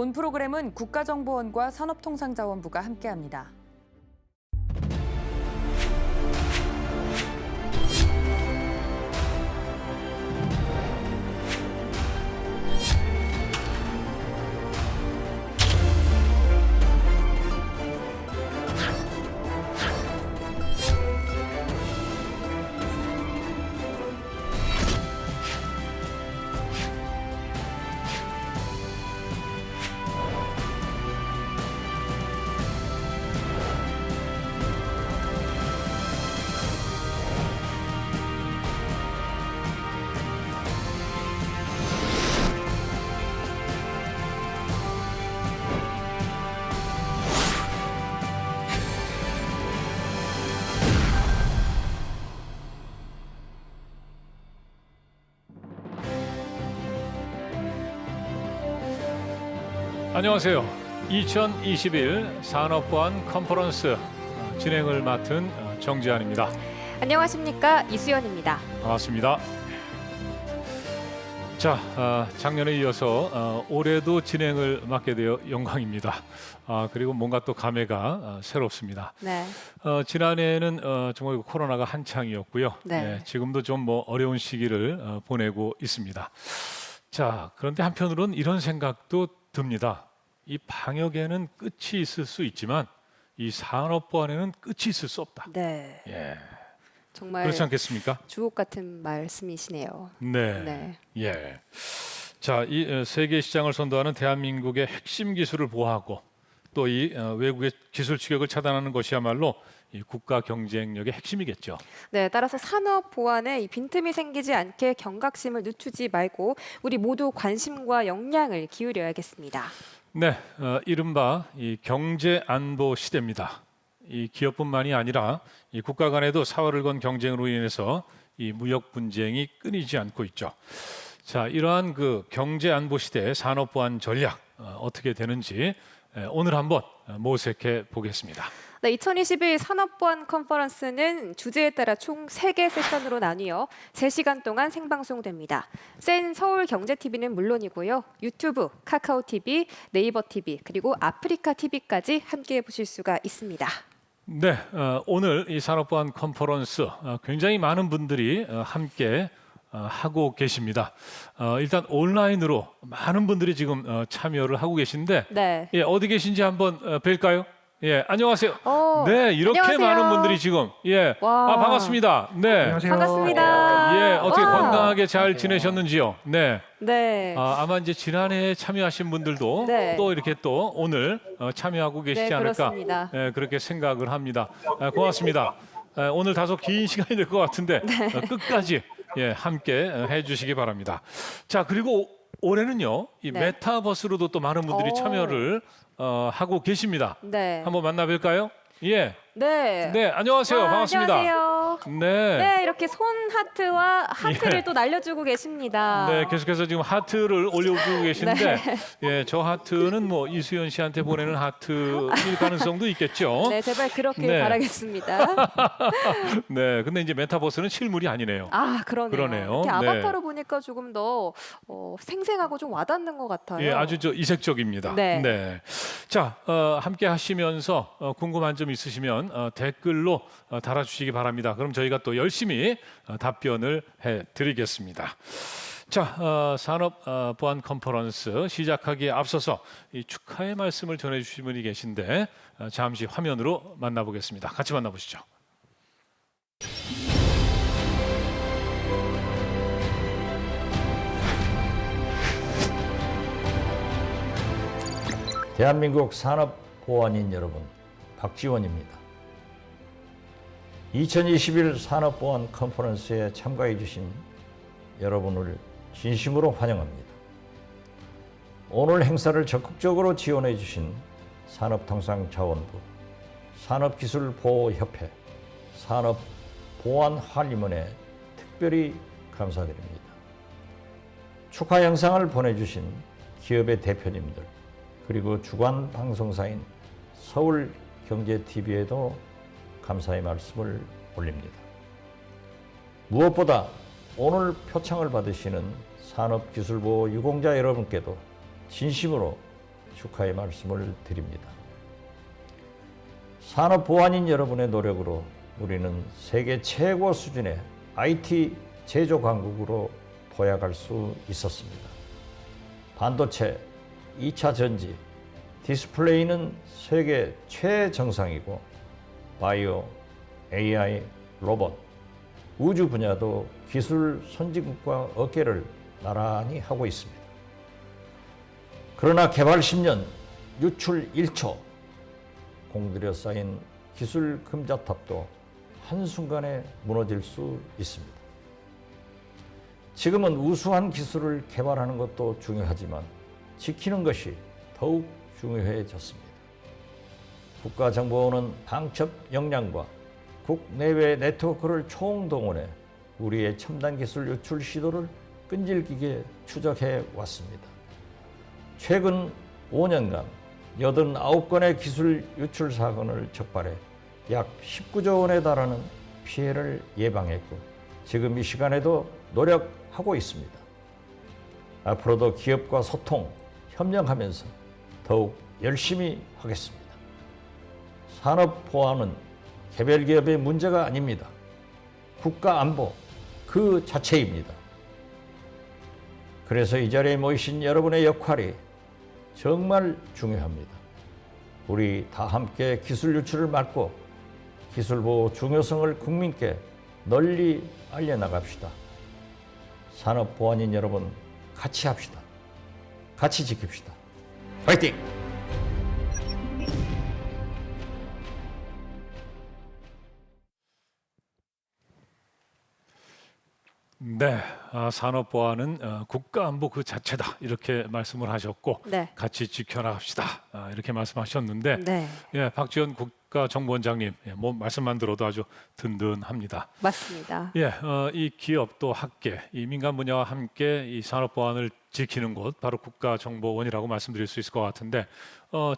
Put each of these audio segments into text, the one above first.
본 프로그램은 국가정보원과 산업통상자원부가 함께합니다. 안녕하세요. 2021 산업보안 컨퍼런스 진행을 맡은 정재환입니다. 안녕하십니까, 이수연입니다. 반갑습니다. 자, 작년에 이어서 올해도 진행을 맡게 되어 영광입니다. 그리고 뭔가 또 감회가 새롭습니다. 네. 지난해에는 정말 코로나가 한창이었고요. 네. 지금도 좀 어려운 시기를 보내고 있습니다. 자, 그런데 한편으로는 이런 생각도 듭니다. 이 방역에는 끝이 있을 수 있지만 이 산업보안에는 끝이 있을 수 없다. 네. 예. 정말 그렇지 않겠습니까? 주옥 같은 말씀이시네요. 네. 네. 예. 자, 이 세계 시장을 선도하는 대한민국의 핵심 기술을 보호하고 또 이 외국의 기술 추격을 차단하는 것이야말로 이 국가 경쟁력의 핵심이겠죠. 네, 따라서 산업 보안에 이 빈틈이 생기지 않게 경각심을 늦추지 말고 우리 모두 관심과 역량을 기울여야겠습니다. 네, 이른바 이 경제 안보 시대입니다. 이 기업뿐만이 아니라 이 국가 간에도 사활을 건 경쟁으로 인해서 이 무역 분쟁이 끊이지 않고 있죠. 자, 이러한 그 경제 안보 시대의 산업 보안 전략 어떻게 되는지 오늘 한번 모색해 보겠습니다. 네, 2021 산업보안 컨퍼런스는 주제에 따라 총 3개 세션으로 나뉘어 3시간 동안 생방송됩니다. 센 서울경제TV는 물론이고요. 유튜브, 카카오TV, 네이버TV, 그리고 아프리카TV까지 함께 보실 수가 있습니다. 네, 오늘 이 산업보안 컨퍼런스 굉장히 많은 분들이 함께 하고 계십니다. 일단 온라인으로 많은 분들이 지금 참여를 하고 계신데 네. 예, 어디 계신지 한번 뵐까요? 예, 안녕하세요. 어, 네, 이렇게 안녕하세요. 많은 분들이 지금 예, 와. 반갑습니다. 네, 안녕하세요. 반갑습니다. 예, 어떻게 와. 건강하게 잘 지내셨는지요? 네, 네. 아마 이제 지난해 참여하신 분들도 네. 또 이렇게 또 오늘 참여하고 계시지 네, 않을까? 그렇습니다. 예, 그렇게 생각을 합니다. 고맙습니다. 오늘 다소 긴 시간이 될 것 같은데 네. 끝까지 예, 함께 해주시기 바랍니다. 자, 그리고 올해는요, 이 네. 메타버스로도 또 많은 분들이 오. 참여를 하고 계십니다. 네. 한번 만나볼까요? 예, 네. 네, 안녕하세요. 와, 반갑습니다. 안녕하세요. 네. 네, 이렇게 손 하트와 하트를 예. 또 날려주고 계십니다. 네, 계속해서 지금 하트를 올려주고 계신데, 예, 저 하트는 뭐 이수연 씨한테 보내는 하트일 가능성도 있겠죠. 네, 제발 그렇게 네. 바라겠습니다. 네, 근데 이제 메타버스는 실물이 아니네요. 아, 그러네요. 그러네요. 이렇게 네. 아바타로 보니까 조금 더 생생하고 좀 와닿는 것 같아요. 예, 아주 이색적입니다. 네. 자, 함께 하시면서 궁금한 점 있으시면 댓글로 달아주시기 바랍니다. 그럼 저희가 또 열심히 답변을 해드리겠습니다. 자, 산업 보안 컨퍼런스 시작하기에 앞서서 이 축하의 말씀을 전해주신 분이 계신데 잠시 화면으로 만나보겠습니다. 같이 만나보시죠. 대한민국 산업보안인 여러분, 박지원입니다. 2021 산업보안 컨퍼런스에 참가해 주신 여러분을 진심으로 환영합니다. 오늘 행사를 적극적으로 지원해 주신 산업통상자원부, 산업기술보호협회, 산업보안관리원에 특별히 감사드립니다. 축하 영상을 보내주신 기업의 대표님들, 그리고 주간 방송사인 서울경제TV에도 감사의 말씀을 올립니다. 무엇보다 오늘 표창을 받으시는 산업기술보호 유공자 여러분께도 진심으로 축하의 말씀을 드립니다. 산업보안인 여러분의 노력으로 우리는 세계 최고 수준의 IT 제조 강국으로 도약할 수 있었습니다. 반도체, 2차 전지, 디스플레이는 세계 최정상이고 바이오, AI, 로봇, 우주 분야도 기술 선진국과 어깨를 나란히 하고 있습니다. 그러나 개발 10년, 유출 1초, 공들여 쌓인 기술 금자탑도 한순간에 무너질 수 있습니다. 지금은 우수한 기술을 개발하는 것도 중요하지만 지키는 것이 더욱 중요해졌습니다. 국가정보원은 방첩 역량과 국내외 네트워크를 총동원해 우리의 첨단 기술 유출 시도를 끈질기게 추적해 왔습니다. 최근 5년간 89건의 기술 유출 사건을 적발해 약 19조 원에 달하는 피해를 예방했고 지금 이 시간에도 노력하고 있습니다. 앞으로도 기업과 소통, 협력하면서 더욱 열심히 하겠습니다. 산업 보안은 개별 기업의 문제가 아닙니다. 국가 안보 그 자체입니다. 그래서 이 자리에 모이신 여러분의 역할이 정말 중요합니다. 우리 다 함께 기술 유출을 막고 기술 보호 중요성을 국민께 널리 알려나갑시다. 산업 보안인 여러분 같이 합시다. 같이 지킵시다. 화이팅! 네, 산업보안은 국가안보 그 자체다 이렇게 말씀을 하셨고 네. 같이 지켜나갑시다 이렇게 말씀하셨는데 네, 예, 박지원 국가정보원장님 뭐 말씀만 들어도 아주 든든합니다. 맞습니다. 예, 이 기업 또 학계, 이 민간 분야와 함께 이 산업보안을 지키는 곳 바로 국가정보원이라고 말씀드릴 수 있을 것 같은데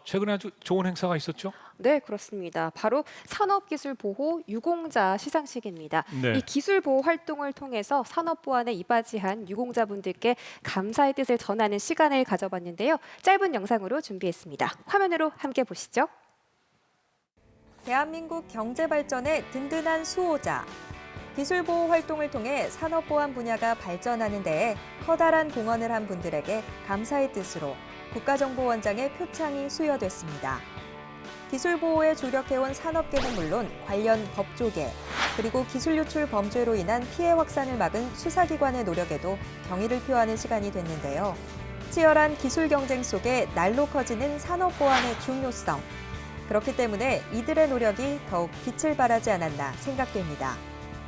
최근에 아주 좋은 행사가 있었죠? 네, 그렇습니다. 바로 산업기술보호 유공자 시상식입니다. 네. 이 기술보호 활동을 통해서 산업보안에 이바지한 유공자분들께 감사의 뜻을 전하는 시간을 가져봤는데요. 짧은 영상으로 준비했습니다. 화면으로 함께 보시죠. 대한민국 경제 발전의 든든한 수호자. 기술 보호 활동을 통해 산업 보안 분야가 발전하는 데에 커다란 공헌을 한 분들에게 감사의 뜻으로 국가정보원장의 표창이 수여됐습니다. 기술 보호에 조력해온 산업계는 물론 관련 법조계, 그리고 기술 유출 범죄로 인한 피해 확산을 막은 수사기관의 노력에도 경의를 표하는 시간이 됐는데요. 치열한 기술 경쟁 속에 날로 커지는 산업 보안의 중요성. 그렇기 때문에 이들의 노력이 더욱 빛을 발하지 않았나 생각됩니다.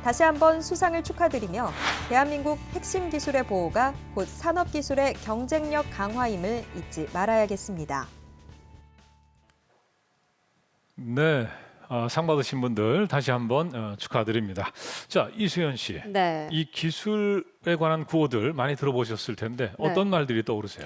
다시 한번 수상을 축하드리며 대한민국 핵심 기술의 보호가 곧 산업기술의 경쟁력 강화임을 잊지 말아야겠습니다. 네, 상 받으신 분들 다시 한번 축하드립니다. 자, 이수연 씨, 네. 이 기술에 관한 구호들 많이 들어보셨을 텐데 어떤 말들이 떠오르세요?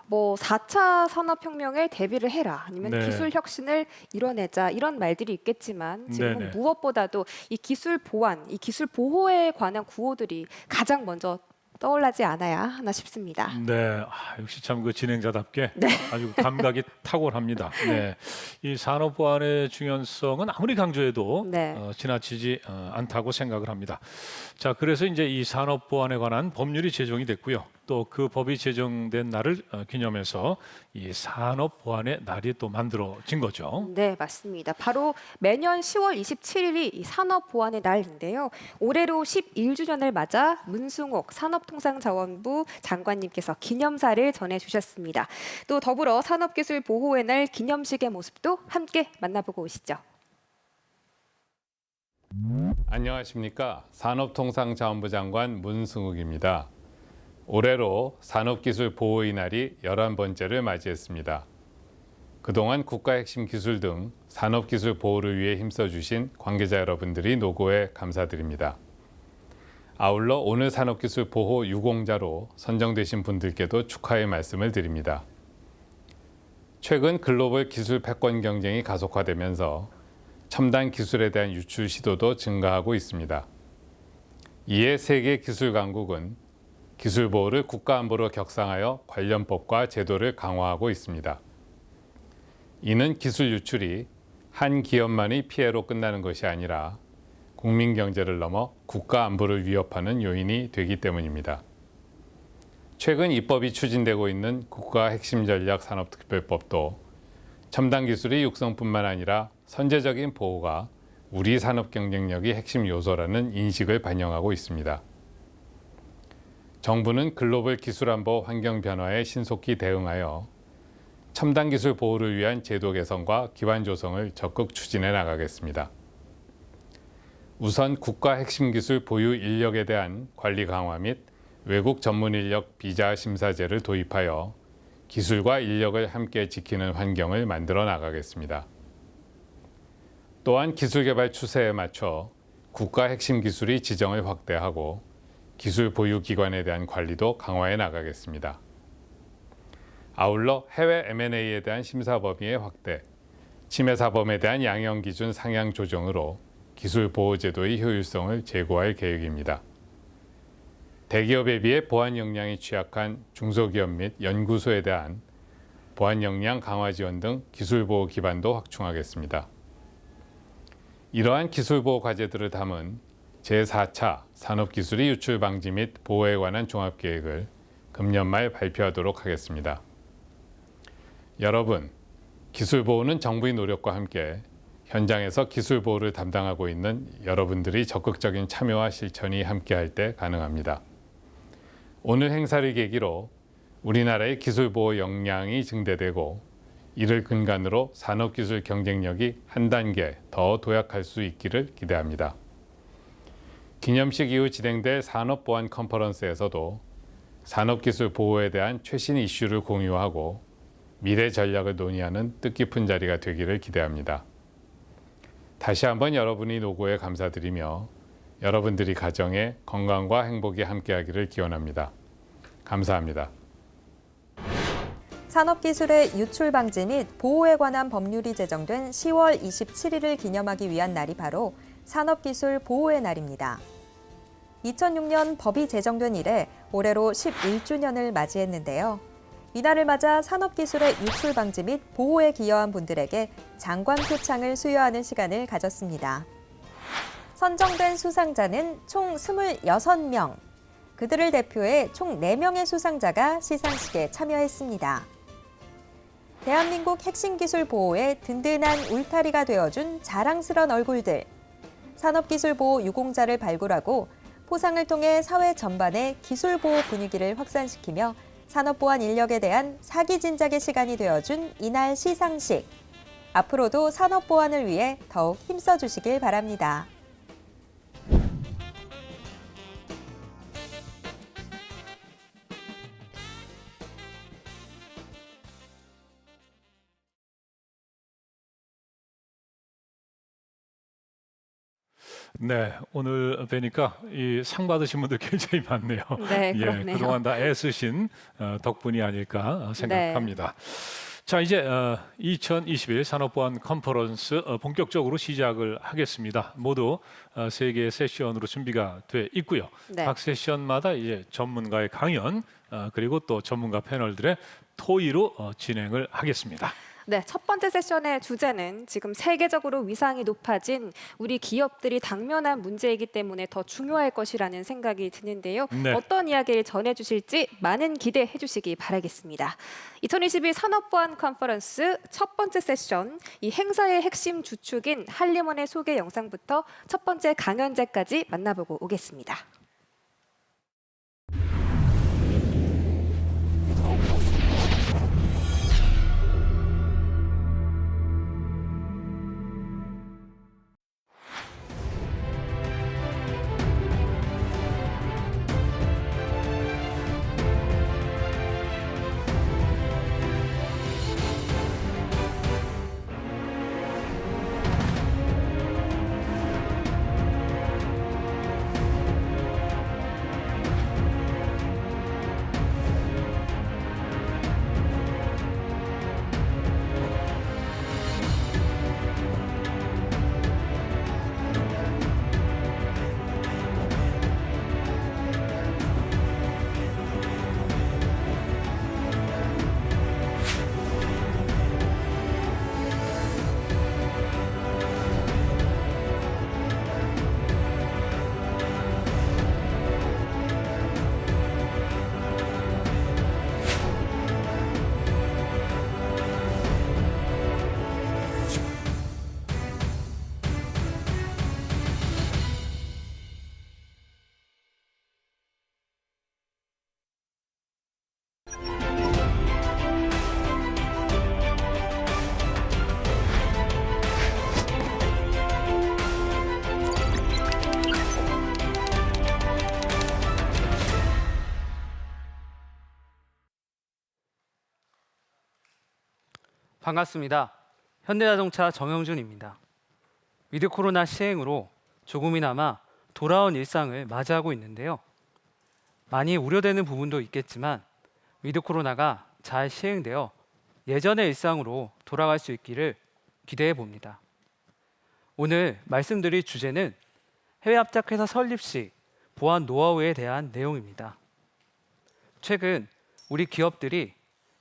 뭐 4차 산업혁명에 대비를 해라 아니면 네. 기술 혁신을 이뤄내자 이런 말들이 있겠지만 지금은 네네. 무엇보다도 이 기술 보안, 이 기술 보호에 관한 구호들이 가장 먼저 떠올라지 않아야 하나 싶습니다. 네, 역시 참 그 진행자답게 아주 감각이 탁월합니다. 네, 이 산업 보안의 중요성은 아무리 강조해도 네. 지나치지 않다고 생각을 합니다. 자, 그래서 이제 이 산업 보안에 관한 법률이 제정이 됐고요. 또 그 법이 제정된 날을 기념해서 이 산업 보안의 날이 또 만들어진 거죠. 네, 맞습니다. 바로 매년 10월 27일이 이 산업보안의 날인데요. 올해로 11주년을 맞아 문승옥 산업통상자원부 장관님께서 기념사를 전해주셨습니다. 또 더불어 산업기술보호의 날 기념식의 모습도 함께 만나보고 오시죠. 안녕하십니까. 산업통상자원부 장관 문승욱입니다. 올해로 산업기술 보호의 날이 11번째를 맞이했습니다. 그동안 국가 핵심 기술 등 산업기술 보호를 위해 힘써주신 관계자 여러분들이 노고에 감사드립니다. 아울러 오늘 산업기술 보호 유공자로 선정되신 분들께도 축하의 말씀을 드립니다. 최근 글로벌 기술 패권 경쟁이 가속화되면서 첨단 기술에 대한 유출 시도도 증가하고 있습니다. 이에 세계 기술 강국은 기술 보호를 국가안보로 격상하여 관련 법과 제도를 강화하고 있습니다. 이는 기술 유출이 한 기업만의 피해로 끝나는 것이 아니라 국민 경제를 넘어 국가 안보를 위협하는 요인이 되기 때문입니다. 최근 입법이 추진되고 있는 국가 핵심 전략 산업특별법도 첨단 기술의 육성뿐만 아니라 선제적인 보호가 우리 산업 경쟁력의 핵심 요소라는 인식을 반영하고 있습니다. 정부는 글로벌 기술 안보 환경 변화에 신속히 대응하여 첨단 기술 보호를 위한 제도 개선과 기반 조성을 적극 추진해 나가겠습니다. 우선 국가 핵심 기술 보유 인력에 대한 관리 강화 및 외국 전문 인력 비자 심사제를 도입하여 기술과 인력을 함께 지키는 환경을 만들어 나가겠습니다. 또한 기술 개발 추세에 맞춰 국가 핵심 기술의 지정을 확대하고 기술 보유 기관에 대한 관리도 강화해 나가겠습니다. 아울러 해외 M&A에 대한 심사 범위의 확대, 침해 사범에 대한 양형 기준 상향 조정으로 기술 보호 제도의 효율성을 제고할 계획입니다. 대기업에 비해 보안 역량이 취약한 중소기업 및 연구소에 대한 보안 역량 강화 지원 등 기술 보호 기반도 확충하겠습니다. 이러한 기술 보호 과제들을 담은 제4차 산업기술의 유출 방지 및 보호에 관한 종합계획을 금년 말 발표하도록 하겠습니다. 여러분, 기술 보호는 정부의 노력과 함께 현장에서 기술 보호를 담당하고 있는 여러분들이 적극적인 참여와 실천이 함께할 때 가능합니다. 오늘 행사를 계기로 우리나라의 기술 보호 역량이 증대되고 이를 근간으로 산업기술 경쟁력이 한 단계 더 도약할 수 있기를 기대합니다. 기념식 이후 진행될 산업보안 컨퍼런스에서도 산업기술 보호에 대한 최신 이슈를 공유하고 미래 전략을 논의하는 뜻깊은 자리가 되기를 기대합니다. 다시 한번 여러분의 노고에 감사드리며 여러분들이 가정에 건강과 행복이 함께하기를 기원합니다. 감사합니다. 산업기술의 유출 방지 및 보호에 관한 법률이 제정된 10월 27일을 기념하기 위한 날이 바로 산업기술 보호의 날입니다. 2006년 법이 제정된 이래 올해로 11주년을 맞이했는데요. 이날을 맞아 산업기술의 유출 방지 및 보호에 기여한 분들에게 장관 표창을 수여하는 시간을 가졌습니다. 선정된 수상자는 총 26명. 그들을 대표해 총 4명의 수상자가 시상식에 참여했습니다. 대한민국 핵심 기술 보호에 든든한 울타리가 되어준 자랑스런 얼굴들. 산업기술 보호 유공자를 발굴하고 포상을 통해 사회 전반의 기술 보호 분위기를 확산시키며 산업보안 인력에 대한 사기 진작의 시간이 되어준 이날 시상식. 앞으로도 산업보안을 위해 더욱 힘써 주시길 바랍니다. 네, 오늘 뵈니까 이 상 받으신 분들 굉장히 많네요. 네, 예, 그렇네요. 그동안 다 애쓰신 덕분이 아닐까 생각합니다. 자, 이제 2021 산업보안 컨퍼런스 본격적으로 시작을 하겠습니다. 모두 3개의 세션으로 준비가 돼 있고요. 네. 각 세션마다 이제 전문가의 강연 그리고 또 전문가 패널들의 토의로 진행을 하겠습니다. 네, 첫 번째 세션의 주제는 지금 세계적으로 위상이 높아진 우리 기업들이 당면한 문제이기 때문에 더 중요할 것이라는 생각이 드는데요. 네. 어떤 이야기를 전해주실지 많은 기대해 주시기 바라겠습니다. 2021 산업보안 컨퍼런스 첫 번째 세션, 이 행사의 핵심 주축인 한림원의 소개 영상부터 첫 번째 강연자까지 만나보고 오겠습니다. 반갑습니다. 현대자동차 정영준입니다. 위드 코로나 시행으로 조금이나마 돌아온 일상을 맞이하고 있는데요. 많이 우려되는 부분도 있겠지만 위드 코로나가 잘 시행되어 예전의 일상으로 돌아갈 수 있기를 기대해 봅니다. 오늘 말씀드릴 주제는 해외 합작회사 설립 시 보안 노하우에 대한 내용입니다. 최근 우리 기업들이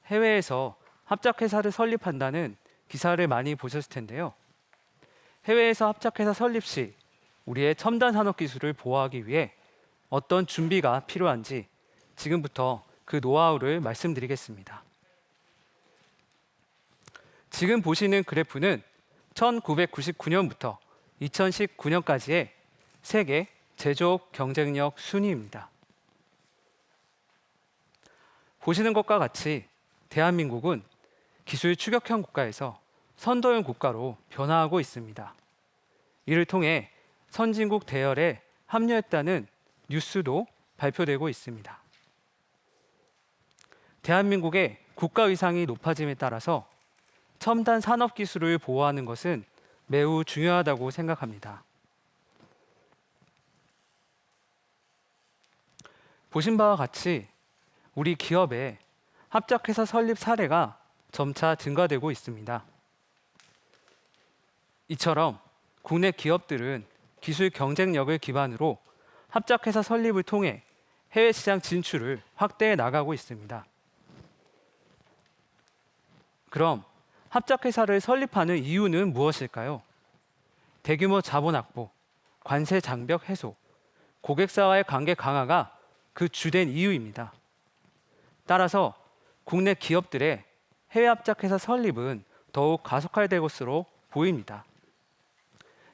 해외에서 합작회사를 설립한다는 기사를 많이 보셨을 텐데요. 해외에서 합작회사 설립 시 우리의 첨단 산업 기술을 보호하기 위해 어떤 준비가 필요한지 지금부터 그 노하우를 말씀드리겠습니다. 지금 보시는 그래프는 1999년부터 2019년까지의 세계 제조업 경쟁력 순위입니다. 보시는 것과 같이 대한민국은 기술 추격형 국가에서 선도형 국가로 변화하고 있습니다. 이를 통해 선진국 대열에 합류했다는 뉴스도 발표되고 있습니다. 대한민국의 국가 위상이 높아짐에 따라서 첨단 산업 기술을 보호하는 것은 매우 중요하다고 생각합니다. 보신 바와 같이 우리 기업의 합작회사 설립 사례가 점차 증가되고 있습니다. 이처럼 국내 기업들은 기술 경쟁력을 기반으로 합작회사 설립을 통해 해외 시장 진출을 확대해 나가고 있습니다. 그럼 합작회사를 설립하는 이유는 무엇일까요? 대규모 자본 확보, 관세 장벽 해소, 고객사와의 관계 강화가 그 주된 이유입니다. 따라서 국내 기업들의 해외 합작회사 설립은 더욱 가속화될 것으로 보입니다.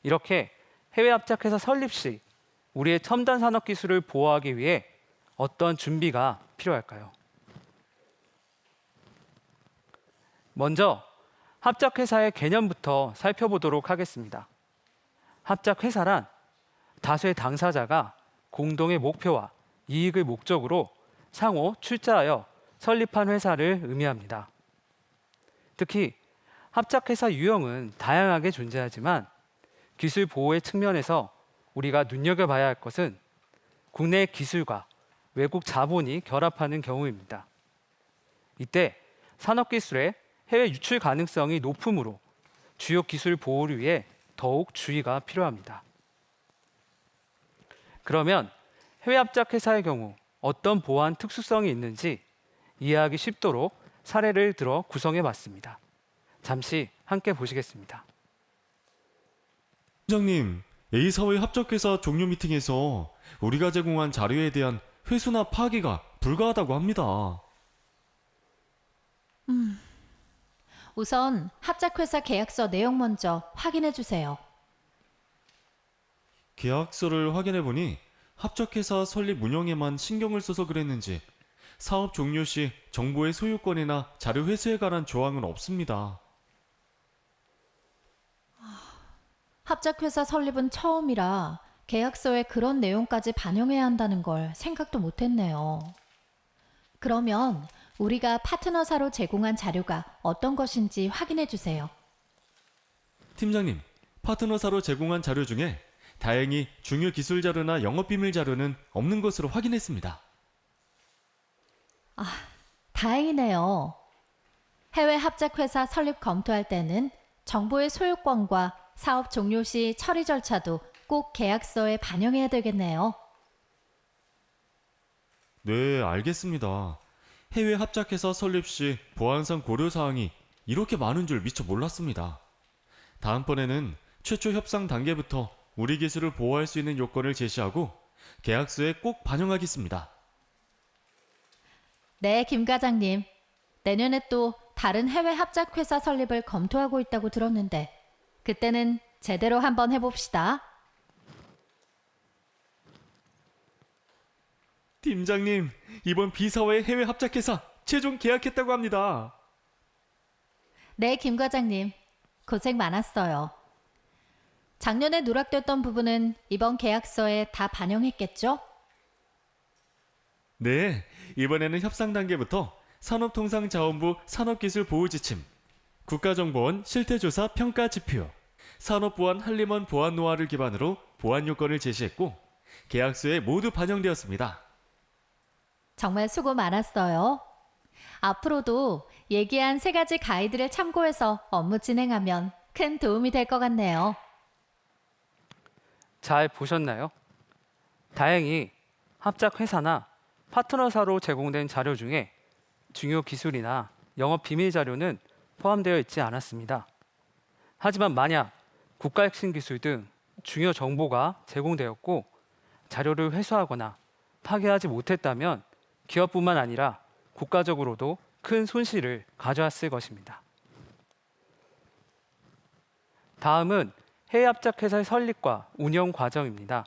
이렇게 해외 합작회사 설립 시 우리의 첨단 산업 기술을 보호하기 위해 어떤 준비가 필요할까요? 먼저 합작회사의 개념부터 살펴보도록 하겠습니다. 합작회사란 다수의 당사자가 공동의 목표와 이익을 목적으로 상호 출자하여 설립한 회사를 의미합니다. 특히 합작회사 유형은 다양하게 존재하지만 기술 보호의 측면에서 우리가 눈여겨봐야 할 것은 국내 기술과 외국 자본이 결합하는 경우입니다. 이때 산업기술의 해외 유출 가능성이 높으므로 주요 기술 보호를 위해 더욱 주의가 필요합니다. 그러면 해외 합작회사의 경우 어떤 보안 특수성이 있는지 이해하기 쉽도록 사례를 들어 구성해 봤습니다. 잠시 함께 보시겠습니다. 팀장님, A사회 합작회사 종료 미팅에서 우리가 제공한 자료에 대한 회수나 파기가 불가하다고 합니다. 우선 합작회사 계약서 내용 먼저 확인해 주세요. 계약서를 확인해보니 합작회사 설립 운영에만 신경을 써서 그랬는지 사업 종료 시 정보의 소유권이나 자료 회수에 관한 조항은 없습니다. 합작회사 설립은 처음이라 계약서에 그런 내용까지 반영해야 한다는 걸 생각도 못했네요. 그러면 우리가 파트너사로 제공한 자료가 어떤 것인지 확인해 주세요. 팀장님, 파트너사로 제공한 자료 중에 다행히 중요 기술 자료나 영업비밀 자료는 없는 것으로 확인했습니다. 다행이네요. 해외 합작회사 설립 검토할 때는 정보의 소유권과 사업 종료 시 처리 절차도 꼭 계약서에 반영해야 되겠네요. 네, 알겠습니다. 해외 합작회사 설립 시 보안상 고려사항이 이렇게 많은 줄 미처 몰랐습니다. 다음번에는 최초 협상 단계부터 우리 기술을 보호할 수 있는 요건을 제시하고 계약서에 꼭 반영하겠습니다. 네, 김 과장님. 내년에 또 다른 해외 합작회사 설립을 검토하고 있다고 들었는데 그때는 제대로 한번 해봅시다. 팀장님, 이번 B사회 해외 합작회사 최종 계약했다고 합니다. 네, 김 과장님. 고생 많았어요. 작년에 누락됐던 부분은 이번 계약서에 다 반영했겠죠? 네, 이번에는 협상 단계부터 산업통상자원부 산업기술보호지침, 국가정보원 실태조사 평가 지표, 산업보안 한림원 보안 노하를 기반으로 보안 요건을 제시했고 계약서에 모두 반영되었습니다. 정말 수고 많았어요. 앞으로도 얘기한 3가지 가이드를 참고해서 업무 진행하면 큰 도움이 될 것 같네요. 잘 보셨나요? 다행히 합작 회사나 파트너사로 제공된 자료 중에 중요 기술이나 영업 비밀 자료는 포함되어 있지 않았습니다. 하지만 만약 국가 핵심 기술 등 중요 정보가 제공되었고 자료를 회수하거나 파괴하지 못했다면 기업뿐만 아니라 국가적으로도 큰 손실을 가져왔을 것입니다. 다음은 해외 합작 회사의 설립과 운영 과정입니다.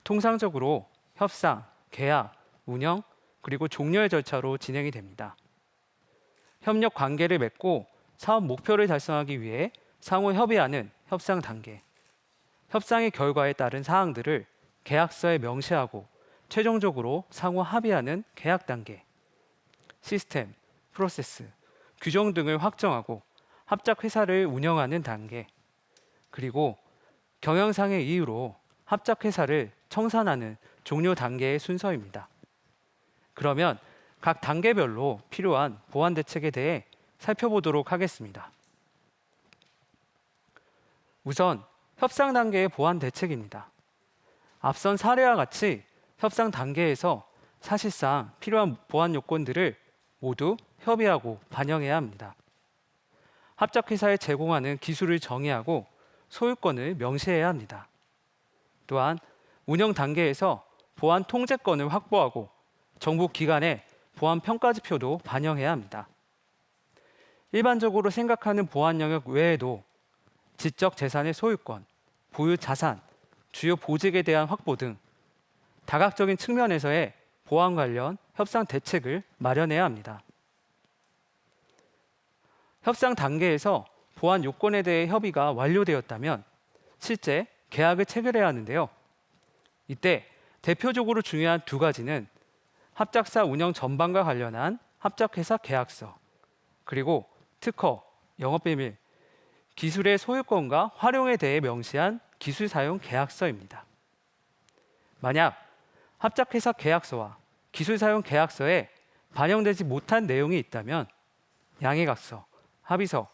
통상적으로 협상, 계약, 운영, 그리고 종료의 절차로 진행이 됩니다. 협력 관계를 맺고 사업 목표를 달성하기 위해 상호 협의하는 협상 단계, 협상의 결과에 따른 사항들을 계약서에 명시하고 최종적으로 상호 합의하는 계약 단계, 시스템, 프로세스, 규정 등을 확정하고 합작 회사를 운영하는 단계, 그리고 경영상의 이유로 합작 회사를 청산하는 종료 단계의 순서입니다. 그러면 각 단계별로 필요한 보안 대책에 대해 살펴보도록 하겠습니다. 우선 협상 단계의 보안 대책입니다. 앞선 사례와 같이 협상 단계에서 사실상 필요한 보안 요건들을 모두 협의하고 반영해야 합니다. 합작 회사에 제공하는 기술을 정의하고 소유권을 명시해야 합니다. 또한 운영 단계에서 보안 통제권을 확보하고 정부 기관의 보안 평가 지표도 반영해야 합니다. 일반적으로 생각하는 보안 영역 외에도 지적 재산의 소유권, 보유 자산, 주요 보직에 대한 확보 등 다각적인 측면에서의 보안 관련 협상 대책을 마련해야 합니다. 협상 단계에서 보안 요건에 대해 협의가 완료되었다면 실제 계약을 체결해야 하는데요. 이때 대표적으로 중요한 2가지는 합작사 운영 전반과 관련한 합작회사 계약서, 그리고 특허, 영업비밀, 기술의 소유권과 활용에 대해 명시한 기술 사용 계약서입니다. 만약 합작회사 계약서와 기술 사용 계약서에 반영되지 못한 내용이 있다면 양해각서, 합의서,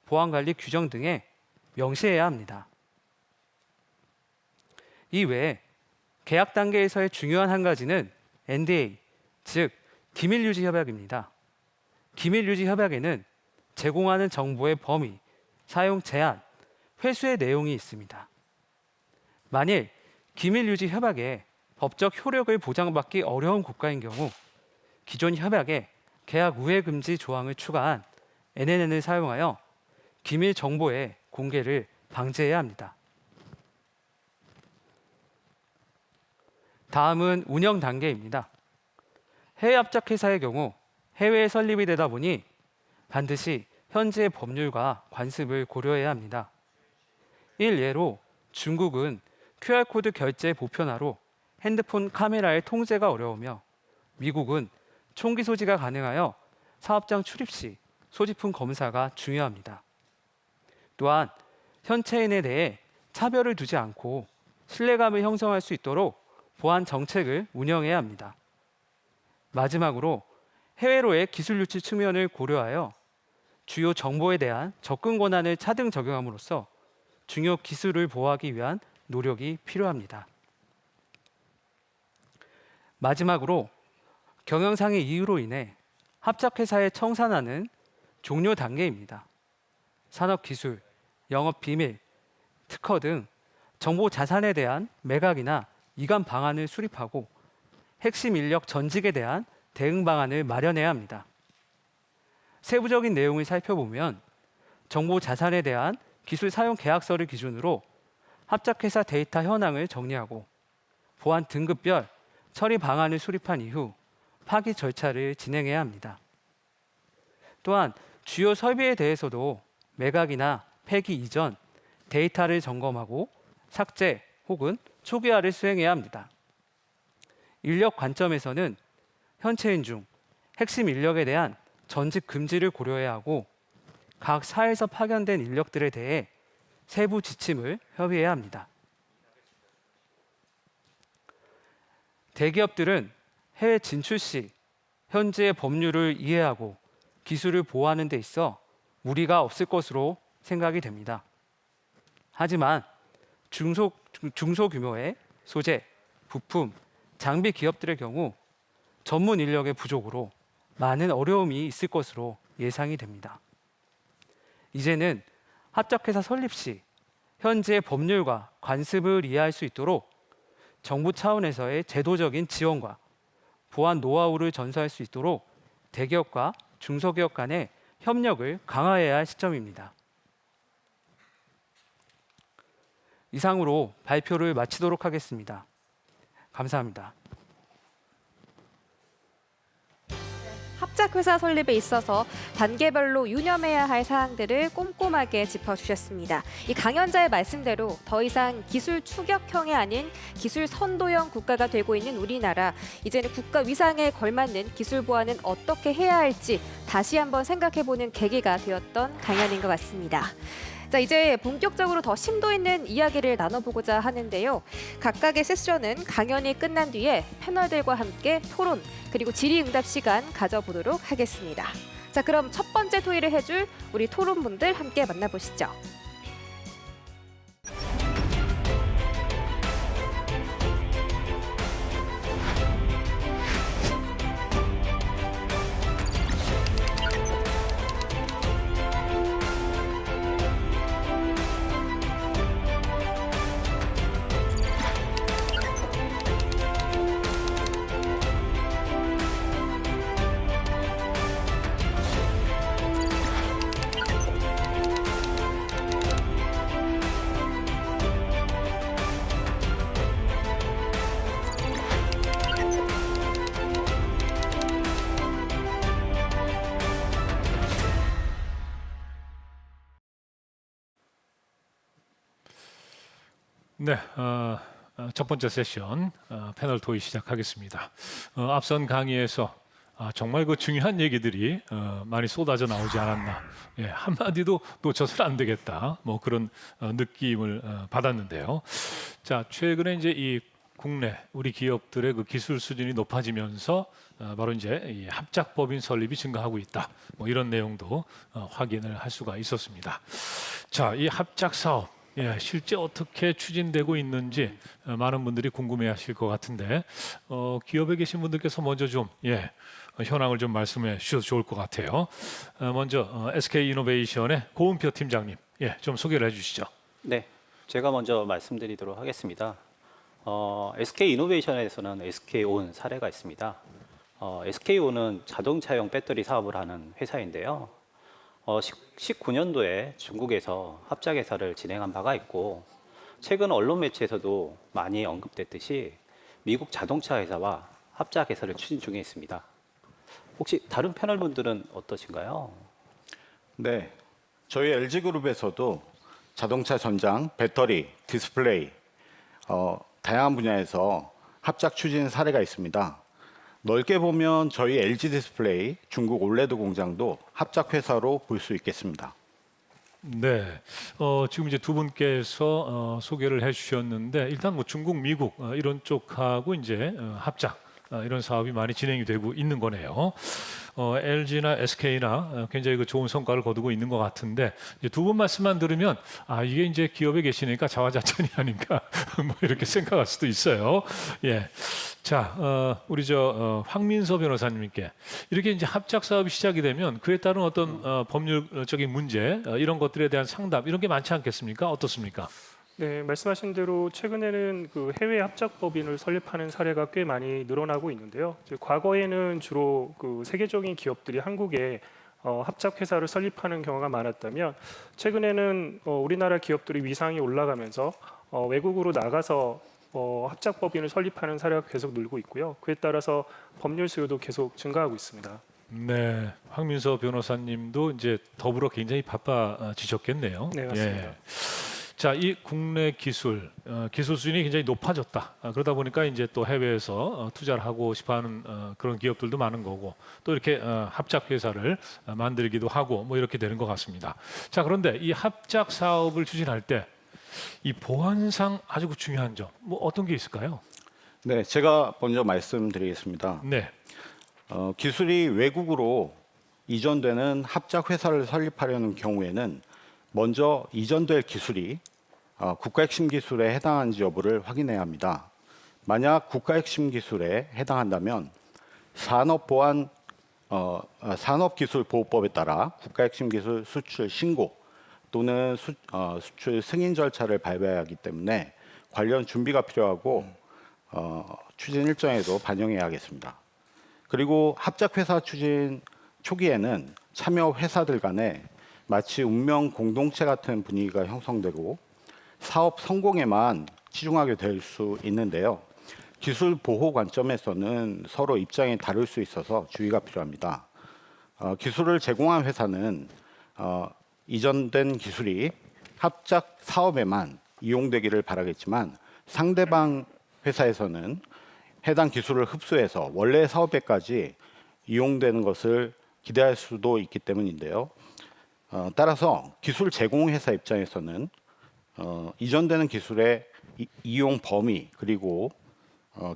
보안관리 규정 등에 명시해야 합니다. 이외에 계약 단계에서의 중요한 한 가지는 NDA, 즉 기밀유지 협약입니다. 기밀유지 협약에는 제공하는 정보의 범위, 사용 제한, 회수의 내용이 있습니다. 만일 기밀유지 협약에 법적 효력을 보장받기 어려운 국가인 경우 기존 협약에 계약 우회 금지 조항을 추가한 NNN을 사용하여 기밀 정보의 공개를 방지해야 합니다. 다음은 운영 단계입니다. 해외 합작 회사의 경우 해외에 설립이 되다 보니 반드시 현지의 법률과 관습을 고려해야 합니다. 일예로 중국은 QR코드 결제 보편화로 핸드폰 카메라의 통제가 어려우며 미국은 총기 소지가 가능하여 사업장 출입 시 소지품 검사가 중요합니다. 또한 현체인에 대해 차별을 두지 않고 신뢰감을 형성할 수 있도록 보안 정책을 운영해야 합니다. 마지막으로 해외로의 기술 유치 측면을 고려하여 주요 정보에 대한 접근 권한을 차등 적용함으로써 중요 기술을 보호하기 위한 노력이 필요합니다. 마지막으로 경영상의 이유로 인해 합작회사에 청산하는 종료 단계입니다. 산업기술, 영업비밀, 특허 등 정보 자산에 대한 매각이나 이관 방안을 수립하고 핵심 인력 전직에 대한 대응 방안을 마련해야 합니다. 세부적인 내용을 살펴보면 정보 자산에 대한 기술 사용 계약서를 기준으로 합작회사 데이터 현황을 정리하고 보안 등급별 처리 방안을 수립한 이후 파기 절차를 진행해야 합니다. 또한 주요 설비에 대해서도 매각이나 폐기 이전 데이터를 점검하고 삭제 혹은 초기화를 수행해야 합니다. 인력 관점에서는 현체인 중 핵심 인력에 대한 전직 금지를 고려해야 하고 각 사에서 파견된 인력들에 대해 세부 지침을 협의해야 합니다. 대기업들은 해외 진출 시 현지의 법률을 이해하고 기술을 보호하는 데 있어 무리가 없을 것으로 생각이 됩니다. 하지만 중소규모의 소재, 부품, 장비 기업들의 경우 전문 인력의 부족으로 많은 어려움이 있을 것으로 예상이 됩니다. 이제는 합작회사 설립 시 현지의 법률과 관습을 이해할 수 있도록 정부 차원에서의 제도적인 지원과 보안 노하우를 전수할 수 있도록 대기업과 중소기업 간의 협력을 강화해야 할 시점입니다. 이상으로 발표를 마치도록 하겠습니다. 감사합니다. 합작회사 설립에 있어서 단계별로 유념해야 할 사항들을 꼼꼼하게 짚어주셨습니다. 이 강연자의 말씀대로 더 이상 기술 추격형이 아닌 기술 선도형 국가가 되고 있는 우리나라, 이제는 국가 위상에 걸맞는 기술 보완은 어떻게 해야 할지 다시 한번 생각해보는 계기가 되었던 강연인 것 같습니다. 자, 이제 본격적으로 더 심도 있는 이야기를 나눠보고자 하는데요. 각각의 세션은 강연이 끝난 뒤에 패널들과 함께 토론 그리고 질의응답 시간 가져보도록 하겠습니다. 자, 그럼 첫 번째 토의를 해줄 우리 토론분들 함께 만나보시죠. 네, 첫 번째 세션 패널 토의 시작하겠습니다. 앞선 강의에서 정말 그 중요한 얘기들이 많이 쏟아져 나오지 않았나. 예, 한마디도 놓쳐서는 안 되겠다. 뭐 그런 느낌을 받았는데요. 자, 최근에 이제 이 국내 우리 기업들의 그 기술 수준이 높아지면서 바로 이제 이 합작법인 설립이 증가하고 있다. 뭐 이런 내용도 확인을 할 수가 있었습니다. 자, 이 합작 사업. 예, 실제 어떻게 추진되고 있는지 많은 분들이 궁금해하실 것 같은데 기업에 계신 분들께서 먼저 좀 현황을 좀 말씀해 주셔도 좋을 것 같아요. 먼저 SK 이노베이션의 고은표 팀장님, 좀 소개를 해주시죠. 네, 제가 먼저 말씀드리도록 하겠습니다. SK 이노베이션에서는 SK온 사례가 있습니다. SK온은 자동차용 배터리 사업을 하는 회사인데요. 19년도에 중국에서 합작회사를 진행한 바가 있고 최근 언론 매체에서도 많이 언급됐듯이 미국 자동차 회사와 합작회사를 추진 중에 있습니다. 혹시 다른 패널분들은 어떠신가요? 네, 저희 LG그룹에서도 자동차 전장, 배터리, 디스플레이 다양한 분야에서 합작 추진 사례가 있습니다. 넓게 보면 저희 LG 디스플레이 중국 올레드 공장도 합작 회사로 볼 수 있겠습니다. 네, 지금 이제 두 분께서 소개를 해주셨는데 일단 뭐 중국, 미국 이런 쪽하고 이제 합작 이런 사업이 많이 진행이 되고 있는 거네요. LG나 SK나 굉장히 그 좋은 성과를 거두고 있는 것 같은데 이제 두 분 말씀만 들으면 이게 이제 기업에 계시니까 자화자찬이 아닌가 뭐 이렇게 생각할 수도 있어요. 예, 자 우리 황민서 변호사님께 이렇게 이제 합작 사업이 시작이 되면 그에 따른 어떤 법률적인 문제 이런 것들에 대한 상담 이런 게 많지 않겠습니까? 어떻습니까? 네, 말씀하신 대로 최근에는 그 해외 합작법인을 설립하는 사례가 꽤 많이 늘어나고 있는데요. 과거에는 주로 그 세계적인 기업들이 한국에 합작회사를 설립하는 경우가 많았다면 최근에는 우리나라 기업들이 위상이 올라가면서 외국으로 나가서 합작법인을 설립하는 사례가 계속 늘고 있고요. 그에 따라서 법률 수요도 계속 증가하고 있습니다. 네, 황민서 변호사님도 이제 더불어 굉장히 바빠지셨겠네요. 네, 맞습니다. 예. 자, 이 국내 기술 수준이 굉장히 높아졌다. 그러다 보니까 이제 또 해외에서 투자를 하고 싶어하는 그런 기업들도 많은 거고, 또 이렇게 합작 회사를 만들기도 하고 뭐 이렇게 되는 것 같습니다. 자, 그런데 이 합작 사업을 추진할 때 이 보안상 아주 중요한 점, 뭐 어떤 게 있을까요? 네, 제가 먼저 말씀드리겠습니다. 네, 기술이 외국으로 이전되는 합작 회사를 설립하려는 경우에는 먼저 이전될 기술이 국가 핵심 기술에 해당하는지 여부를 확인해야 합니다. 만약 국가 핵심 기술에 해당한다면 산업기술보호법에 따라 국가 핵심 기술 수출 신고 또는 수출 승인 절차를 밟아야 하기 때문에 관련 준비가 필요하고 추진 일정에도 반영해야 하겠습니다. 그리고 합작 회사 추진 초기에는 참여 회사들 간에 마치 운명 공동체 같은 분위기가 형성되고 사업 성공에만 치중하게 될 수 있는데요. 기술 보호 관점에서는 서로 입장이 다를 수 있어서 주의가 필요합니다. 기술을 제공한 회사는 이전된 기술이 합작 사업에만 이용되기를 바라겠지만 상대방 회사에서는 해당 기술을 흡수해서 원래 사업에까지 이용되는 것을 기대할 수도 있기 때문인데요. 따라서 기술 제공 회사 입장에서는 이전되는 기술의 이용 범위 그리고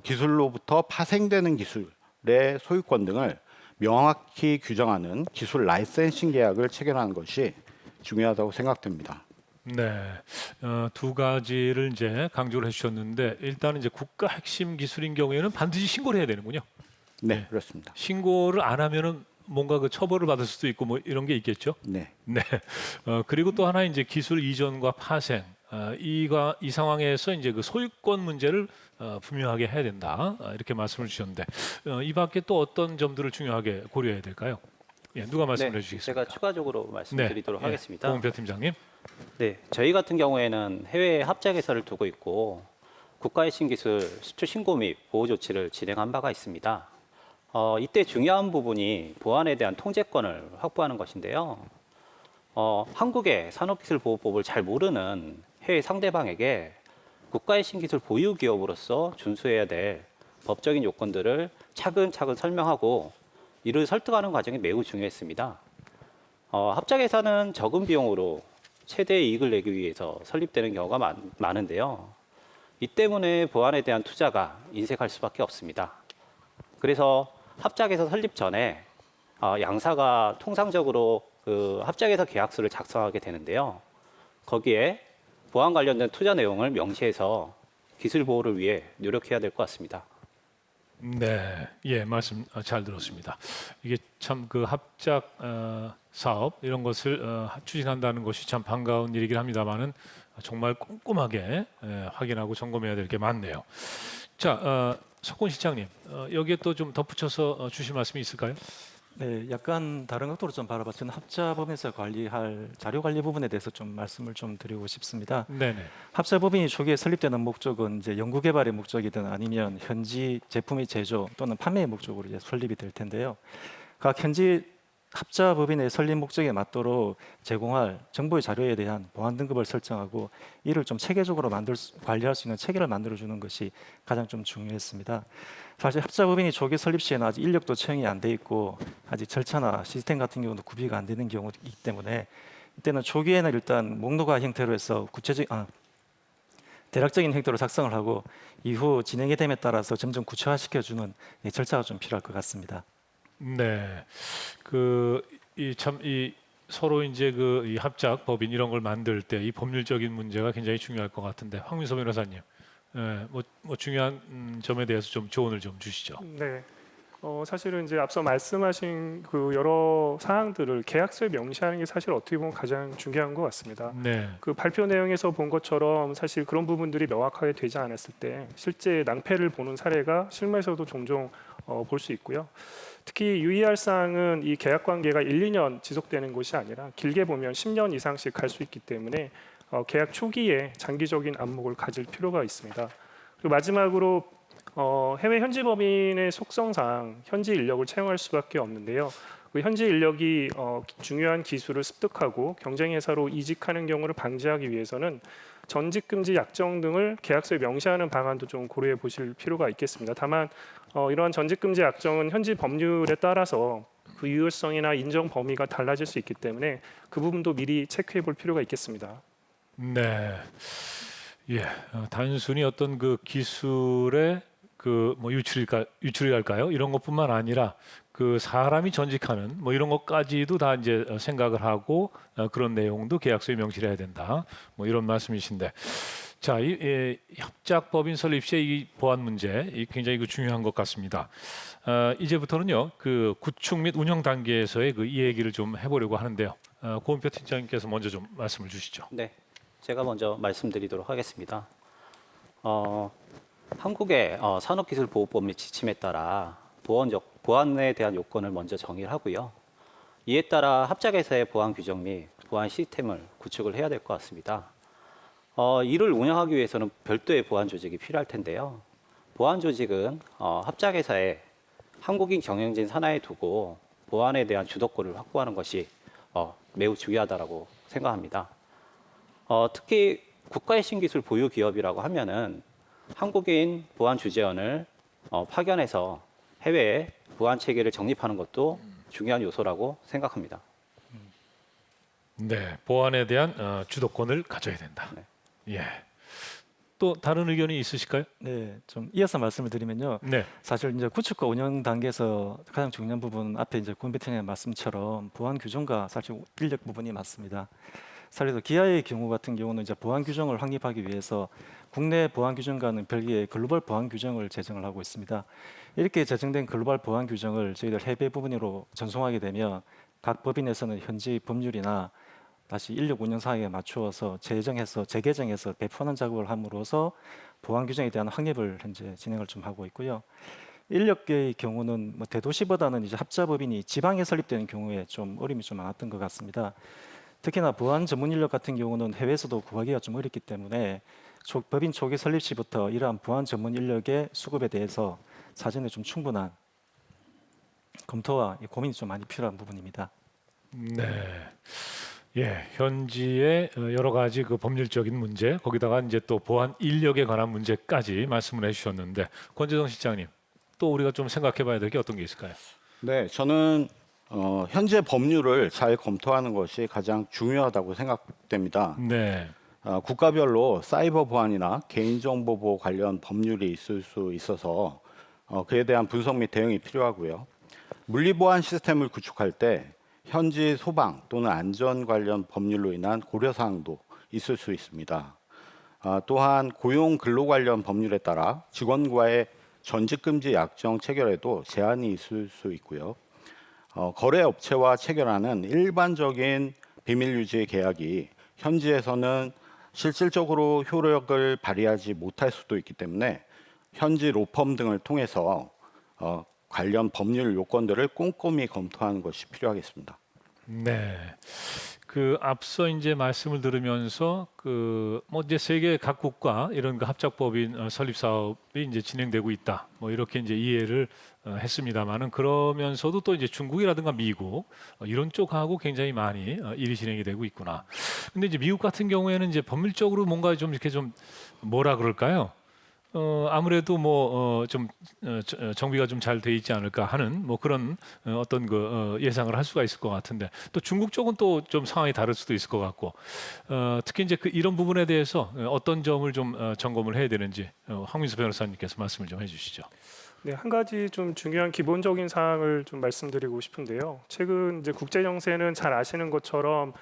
기술로부터 파생되는 기술의 소유권 등을 명확히 규정하는 기술 라이센싱 계약을 체결하는 것이 중요하다고 생각됩니다. 네, 두 가지를 이제 강조를 해주셨는데 일단은 이제 국가 핵심 기술인 경우에는 반드시 신고를 해야 되는군요. 네, 그렇습니다. 신고를 안 하면은 뭔가 그 처벌을 받을 수도 있고 뭐 이런 게 있겠죠. 네. 네. 그리고 또 하나 이제 기술 이전과 파생 이 상황에서 이제 그 소유권 문제를 분명하게 해야 된다. 이렇게 말씀을 주셨는데 이 밖에 또 어떤 점들을 중요하게 고려해야 될까요? 예, 누가 말씀을 네, 해주시겠습니까? 제가 추가적으로 말씀드리도록 네, 하겠습니다. 고은표 팀장님. 네, 저희 같은 경우에는 해외 합작 회사를 두고 있고 국가의 신기술 수출 신고 및 보호 조치를 진행한 바가 있습니다. 이때 중요한 부분이 보안에 대한 통제권을 확보하는 것인데요. 한국의 산업기술보호법을 잘 모르는 해외 상대방에게 국가의 신기술 보유 기업으로서 준수해야 될 법적인 요건들을 차근차근 설명하고 이를 설득하는 과정이 매우 중요했습니다. 합작회사는 적은 비용으로 최대 이익을 내기 위해서 설립되는 경우가 많은데요. 이 때문에 보안에 대한 투자가 인색할 수밖에 없습니다. 그래서 합작회사 설립 전에 양사가 통상적으로 그 합작회사 계약서를 작성하게 되는데요. 거기에 보안 관련된 투자 내용을 명시해서 기술 보호를 위해 노력해야 될 것 같습니다. 네, 예, 말씀 잘 들었습니다. 이게 참 그 합작 사업 이런 것을 추진한다는 것이 참 반가운 일이긴 합니다만은 정말 꼼꼼하게 확인하고 점검해야 될 게 많네요. 자, 석훈 실장님, 여기에 또 좀 덧붙여서 주실 말씀이 있을까요? 네, 약간 다른 각도로 좀 바라봐 저는 합작법인에서 관리할 자료 관리 부분에 대해서 좀 말씀을 좀 드리고 싶습니다. 네네. 합작법인이 초기에 설립되는 목적은 이제 연구 개발의 목적이든 아니면 현지 제품의 제조 또는 판매의 목적으로 이제 설립이 될 텐데요. 각 현지 합작법인의 설립 목적에 맞도록 제공할 정보의 자료에 대한 보안 등급을 설정하고 이를 좀 체계적으로 관리할 수 있는 체계를 만들어주는 것이 가장 좀 중요했습니다. 사실 합작법인이 조기 설립 시에는 아직 인력도 채용이 안 돼 있고 아직 절차나 시스템 같은 경우도 구비가 안 되는 경우이기 때문에 이때는 초기에는 일단 목록화 형태로 해서 대략적인 형태로 작성을 하고 이후 진행의 됨에 따라서 점점 구체화시켜주는 절차가 좀 필요할 것 같습니다. 네, 이 서로 이제 이 합작 법인 이런 걸 만들 때 이 법률적인 문제가 굉장히 중요할 것 같은데 황민서 변호사님, 뭐 중요한 점에 대해서 좀 조언을 좀 주시죠. 네. 사실은 이제 앞서 말씀하신 그 여러 사항들을 계약서에 명시하는 게 사실 어떻게 보면 가장 중요한 것 같습니다. 네. 그 발표 내용에서 본 것처럼 사실 그런 부분들이 명확하게 되지 않았을 때 실제 낭패를 보는 사례가 실무에서도 종종 볼 수 있고요. 특히 유의할 사항은 이 계약 관계가 1, 2년 지속되는 것이 아니라 길게 보면 10년 이상씩 갈 수 있기 때문에 계약 초기에 장기적인 안목을 가질 필요가 있습니다. 그리고 마지막으로 해외 현지 법인의 속성상 현지 인력을 채용할 수밖에 없는데요. 그 현지 인력이 중요한 기술을 습득하고 경쟁 회사로 이직하는 경우를 방지하기 위해서는 전직 금지 약정 등을 계약서에 명시하는 방안도 좀 고려해 보실 필요가 있겠습니다. 다만 이러한 전직 금지 약정은 현지 법률에 따라서 그 유효성이나 인정 범위가 달라질 수 있기 때문에 그 부분도 미리 체크해 볼 필요가 있겠습니다. 네. 예. 단순히 어떤 그 기술의 그 뭐 유출이랄까요? 이런 것뿐만 아니라 그 사람이 전직하는 뭐 이런 것까지도 다 이제 생각을 하고 그런 내용도 계약서에 명시를 해야 된다. 뭐 이런 말씀이신데, 자, 이 협작법인 설립 시의 이 보안 문제, 이 굉장히 그 중요한 것 같습니다. 이제부터는요, 그 구축 및 운영 단계에서의 그 이 얘기를 좀 해보려고 하는데요. 고은표 팀장님께서 먼저 좀 말씀을 주시죠. 네, 제가 먼저 말씀드리도록 하겠습니다. 한국의 산업기술보호법 및 지침에 따라 보안에 대한 요건을 먼저 정의를 하고요. 이에 따라 합작회사의 보안 규정 및 보안 시스템을 구축을 해야 될 것 같습니다. 이를 운영하기 위해서는 별도의 보안 조직이 필요할 텐데요. 보안 조직은 합작회사의 한국인 경영진 산하에 두고 보안에 대한 주도권을 확보하는 것이 매우 중요하다고 생각합니다. 특히 국가의 신기술 보유 기업이라고 하면은 한국인 보안 주재원을 파견해서 해외에 보안 체계를 정립하는 것도 중요한 요소라고 생각합니다. 네, 보안에 대한 주도권을 가져야 된다. 네. 예. 또 다른 의견이 있으실까요? 네, 좀 이어서 말씀을 드리면요. 네. 사실 이제 구축과 운영 단계에서 가장 중요한 부분 앞에 이제 고은표 팀장의 말씀처럼 보안 규정과 사실 인력 부분이 맞습니다. 사실 기아의 경우 같은 경우는 이제 보안 규정을 확립하기 위해서 국내 보안 규정과는 별개의 글로벌 보안 규정을 제정을 하고 있습니다. 이렇게 제정된 글로벌 보안 규정을 저희들 해외 부분으로 전송하게 되면 각 법인에서는 현지 법률이나 다시 인력 운영 사항에 맞추어서 재개정해서 배포하는 작업을 함으로써 보안 규정에 대한 확립을 현재 진행을 좀 하고 있고요. 인력의 경우는 뭐 대도시보다는 이제 합자법인이 지방에 설립되는 경우에 좀 어려움이 좀 많았던 것 같습니다. 특히나 보안 전문 인력 같은 경우는 해외에서도 구하기가 좀 어렵기 때문에 법인 초기 설립 시부터 이러한 보안 전문 인력의 수급에 대해서 사전에 좀 충분한 검토와 고민이 좀 많이 필요한 부분입니다. 네. 예, 현지의 여러 가지 그 법률적인 문제, 거기다가 이제 또 보안 인력에 관한 문제까지 말씀을 해주셨는데, 권재동 실장님, 또 우리가 좀 생각해봐야 될 게 어떤 게 있을까요? 네, 저는 현재 법률을 잘 검토하는 것이 가장 중요하다고 생각됩니다. 네. 국가별로 사이버 보안이나 개인정보 보호 관련 법률이 있을 수 있어서 그에 대한 분석 및 대응이 필요하고요. 물리보안 시스템을 구축할 때 현지 소방 또는 안전 관련 법률로 인한 고려사항도 있을 수 있습니다. 또한 고용 근로 관련 법률에 따라 직원과의 전직금지 약정 체결에도 제한이 있을 수 있고요. 거래업체와 체결하는 일반적인 비밀유지 계약이 현지에서는 실질적으로 효력을 발휘하지 못할 수도 있기 때문에 현지 로펌 등을 통해서 관련 법률 요건들을 꼼꼼히 검토하는 것이 필요하겠습니다. 네. 그 앞서 이제 말씀을 들으면서 그 뭐 이제 세계 각국과 이런 그 합작법인 설립 사업이 이제 진행되고 있다. 뭐 이렇게 이제 이해를 했습니다만은, 그러면서도 또 이제 중국이라든가 미국 이런 쪽하고 굉장히 많이 일이 진행이 되고 있구나. 근데 이제 미국 같은 경우에는 이제 법률적으로 뭔가 좀 이렇게 좀 뭐라 그럴까요? 아무래도 뭐 좀 정비가 좀 잘 돼 있지 않을까 하는 뭐 그런 어떤 그 예상을 할 수가 있을 것 같은데, 또 중국 쪽은 또 좀 상황이 다를 수도 있을 것 같고, 특히 이제 그 이런 부분에 대해서 어떤 점을 좀 점검을 해야 되는지 황민수 변호사님께서 말씀을 좀 해주시죠. 네, 한 가지 좀 중요한 기본적인 사항을 좀 말씀드리고 싶은데요. 최근 이제 국제 정세는 잘 아시는 것처럼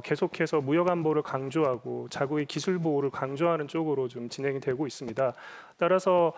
계속해서 무역 안보를 강조하고 자국의 기술 보호를 강조하는 쪽으로 좀 진행이 되고 있습니다. 따라서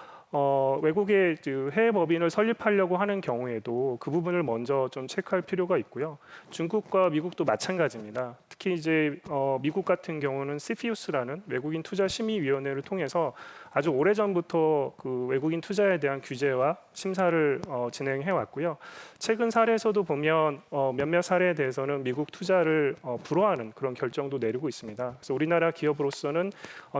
외국의 해외 법인을 설립하려고 하는 경우에도 그 부분을 먼저 좀 체크할 필요가 있고요. 중국과 미국도 마찬가지입니다. 특히 이제 미국 같은 경우는 CFIUS라는 외국인 투자 심의위원회를 통해서 아주 오래 전부터 그 외국인 투자에 대한 규제와 심사를 진행해 왔고요. 최근 사례에서도 보면 몇몇 사례에 대해서는 미국 투자를 불허하는 그런 결정도 내리고 있습니다. 그래서 우리나라 기업으로서는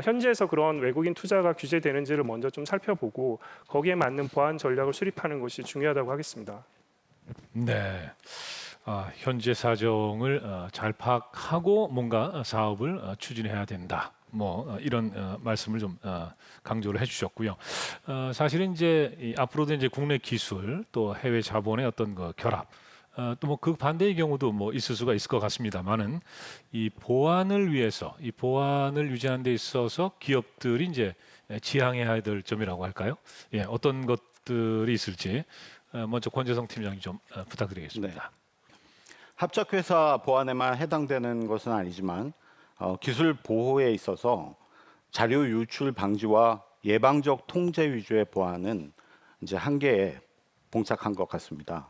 현지에서 그런 외국인 투자가 규제되는지를 먼저 좀 살펴보고 거기에 맞는 보안 전략을 수립하는 것이 중요하다고 하겠습니다. 네. 현재 사정을 잘 파악하고 뭔가 사업을 추진해야 된다. 뭐 이런 말씀을 좀 강조를 해주셨고요. 사실은 이제 앞으로도 이제 국내 기술 또 해외 자본의 어떤 그 결합 또 뭐 그 반대의 경우도 뭐 있을 수가 있을 것 같습니다만은 이 보안을 위해서 이 보안을 유지하는 데 있어서 기업들이 이제 지향해야 될 점이라고 할까요? 예, 어떤 것들이 있을지 먼저 권재성 팀장님 좀 부탁드리겠습니다. 네. 합작회사 보안에만 해당되는 것은 아니지만 기술 보호에 있어서 자료 유출 방지와 예방적 통제 위주의 보안은 이제 한계에 봉착한 것 같습니다.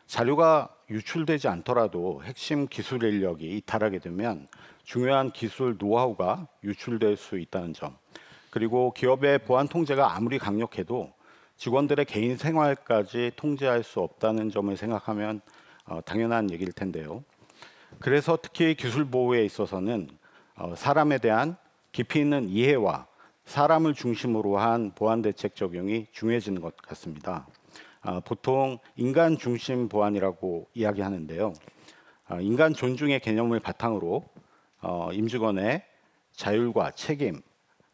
자료가 유출되지 않더라도 핵심 기술 인력이 이탈하게 되면 중요한 기술 노하우가 유출될 수 있다는 점, 그리고 기업의 보안 통제가 아무리 강력해도 직원들의 개인 생활까지 통제할 수 없다는 점을 생각하면 당연한 얘기일 텐데요. 그래서 특히 기술 보호에 있어서는 사람에 대한 깊이 있는 이해와 사람을 중심으로 한 보안 대책 적용이 중요해지는 것 같습니다. 보통 인간 중심 보안이라고 이야기하는데요. 인간 존중의 개념을 바탕으로 임직원의 자율과 책임,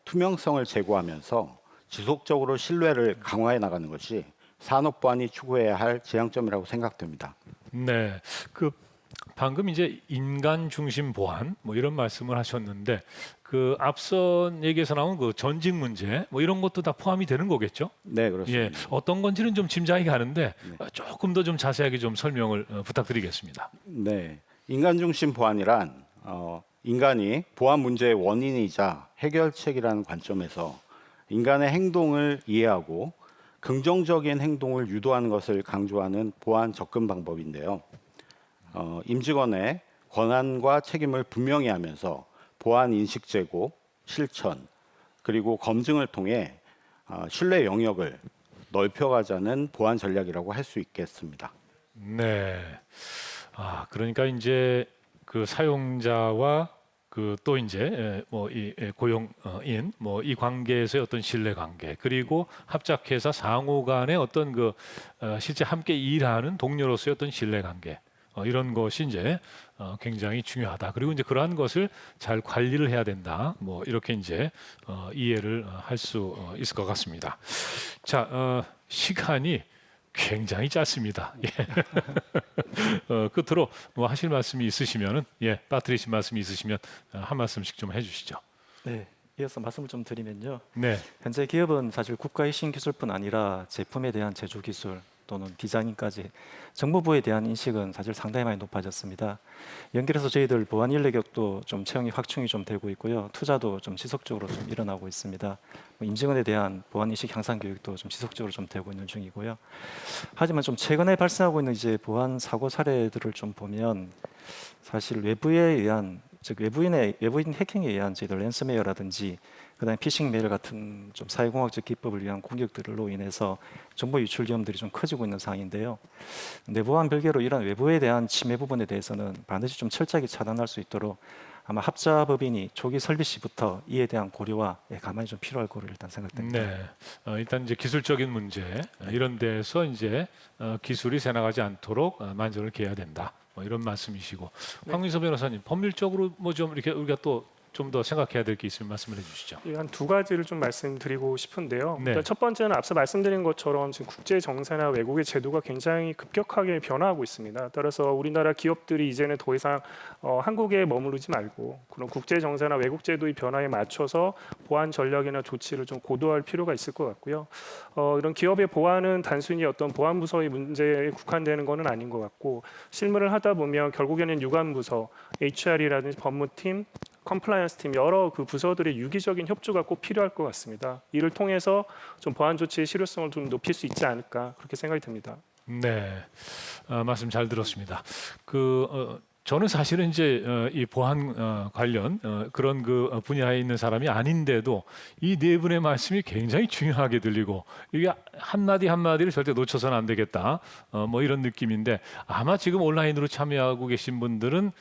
투명성을 제고하면서 지속적으로 신뢰를 강화해 나가는 것이 산업 보안이 추구해야 할 지향점이라고 생각됩니다. 네, 그 방금 이제 인간 중심 보안 뭐 이런 말씀을 하셨는데 그 앞선 얘기에서 나온 그 전직 문제 뭐 이런 것도 다 포함이 되는 거겠죠? 네, 그렇습니다. 예, 어떤 건지는 좀 짐작이 가는데 조금 더 좀 자세하게 좀 설명을 부탁드리겠습니다. 네, 인간 중심 보안이란 인간이 보안 문제의 원인이자 해결책이라는 관점에서 인간의 행동을 이해하고 긍정적인 행동을 유도하는 것을 강조하는 보안 접근 방법인데요. 임직원의 권한과 책임을 분명히 하면서 보안 인식 제고, 실천, 그리고 검증을 통해 신뢰 영역을 넓혀가자는 보안 전략이라고 할 수 있겠습니다. 네, 그러니까 이제 그 사용자와 그 또 이제 뭐 이 고용인 뭐 이 관계에서의 어떤 신뢰 관계, 그리고 합작회사 상호 간의 어떤 그 실제 함께 일하는 동료로서의 어떤 신뢰 관계, 이런 것이 이제 굉장히 중요하다. 그리고 이제 그러한 것을 잘 관리를 해야 된다. 뭐 이렇게 이제 이해를 할 수 있을 것 같습니다. 자, 시간이 굉장히 짧습니다. 예. 끝으로 뭐 하실 말씀이 있으시면은 빠뜨리신 말씀이 있으시면 한 말씀씩 좀 해주시죠. 네, 이어서 말씀을 좀 드리면요. 네. 현재 기업은 사실 국가의 신기술뿐 아니라 제품에 대한 제조 기술 또는 디자인까지 정보부에 대한 인식은 사실 상당히 많이 높아졌습니다. 연결해서 저희들 보안 인력도 좀 채용이 확충이 좀 되고 있고요. 투자도 좀 지속적으로 좀 일어나고 있습니다. 임직원에 대한 보안 인식 향상 교육도 좀 지속적으로 좀 되고 있는 중이고요. 하지만 좀 최근에 발생하고 있는 이제 보안 사고 사례들을 좀 보면 사실 외부에 의한 즉 외부인 해킹에 의한 저희들 랜섬웨어라든지 그다음에 피싱 메일 같은 좀 사회공학적 기법을 위한 공격들로 인해서 정보 유출 위험들이 좀 커지고 있는 상황인데요. 내부와는 별개로 이런 외부에 대한 침해 부분에 대해서는 반드시 좀 철저하게 차단할 수 있도록 아마 합자법인이 초기 설립 시부터 이에 대한 고려와 가만히 좀 필요할 거로 일단 생각됩니다. 네, 일단 이제 기술적인 문제 이런 데서 이제 기술이 새나가지 않도록 만전을 기해야 된다. 뭐 이런 말씀이시고, 황민서 변호사님 법률적으로 뭐 좀 이렇게 우리가 또 좀 더 생각해야 될 게 있으면 말씀을 해주시죠. 한 두 가지를 좀 말씀드리고 싶은데요. 네. 일단 첫 번째는 앞서 말씀드린 것처럼 지금 국제 정세나 외국의 제도가 굉장히 급격하게 변화하고 있습니다. 따라서 우리나라 기업들이 이제는 더 이상 한국에 머무르지 말고 그런 국제 정세나 외국 제도의 변화에 맞춰서 보안 전략이나 조치를 좀 고도화할 필요가 있을 것 같고요. 이런 기업의 보안은 단순히 어떤 보안 부서의 문제에 국한되는 것은 아닌 것 같고, 실무를 하다 보면 결국에는 유관 부서, HR이라든지 법무팀, 컴플라이언스 팀 여러 그 부서들의 유기적인 협조가 꼭 필요할 것 같습니다. 이를 통해서 좀 보안 조치의 실효성을 좀 높일 수 있지 않을까 그렇게 생각이 듭니다. 네, 말씀 잘 들었습니다. 저는 사실은 이제 이 보안 관련 그런 그 분야에 있는 사람이 아닌데도 이 네 분의 말씀이 굉장히 중요하게 들리고 이게 한마디 한마디를 절대 놓쳐서는 안 되겠다. 뭐 이런 느낌인데 아마 지금 온라인으로 참여하고 계신 분들은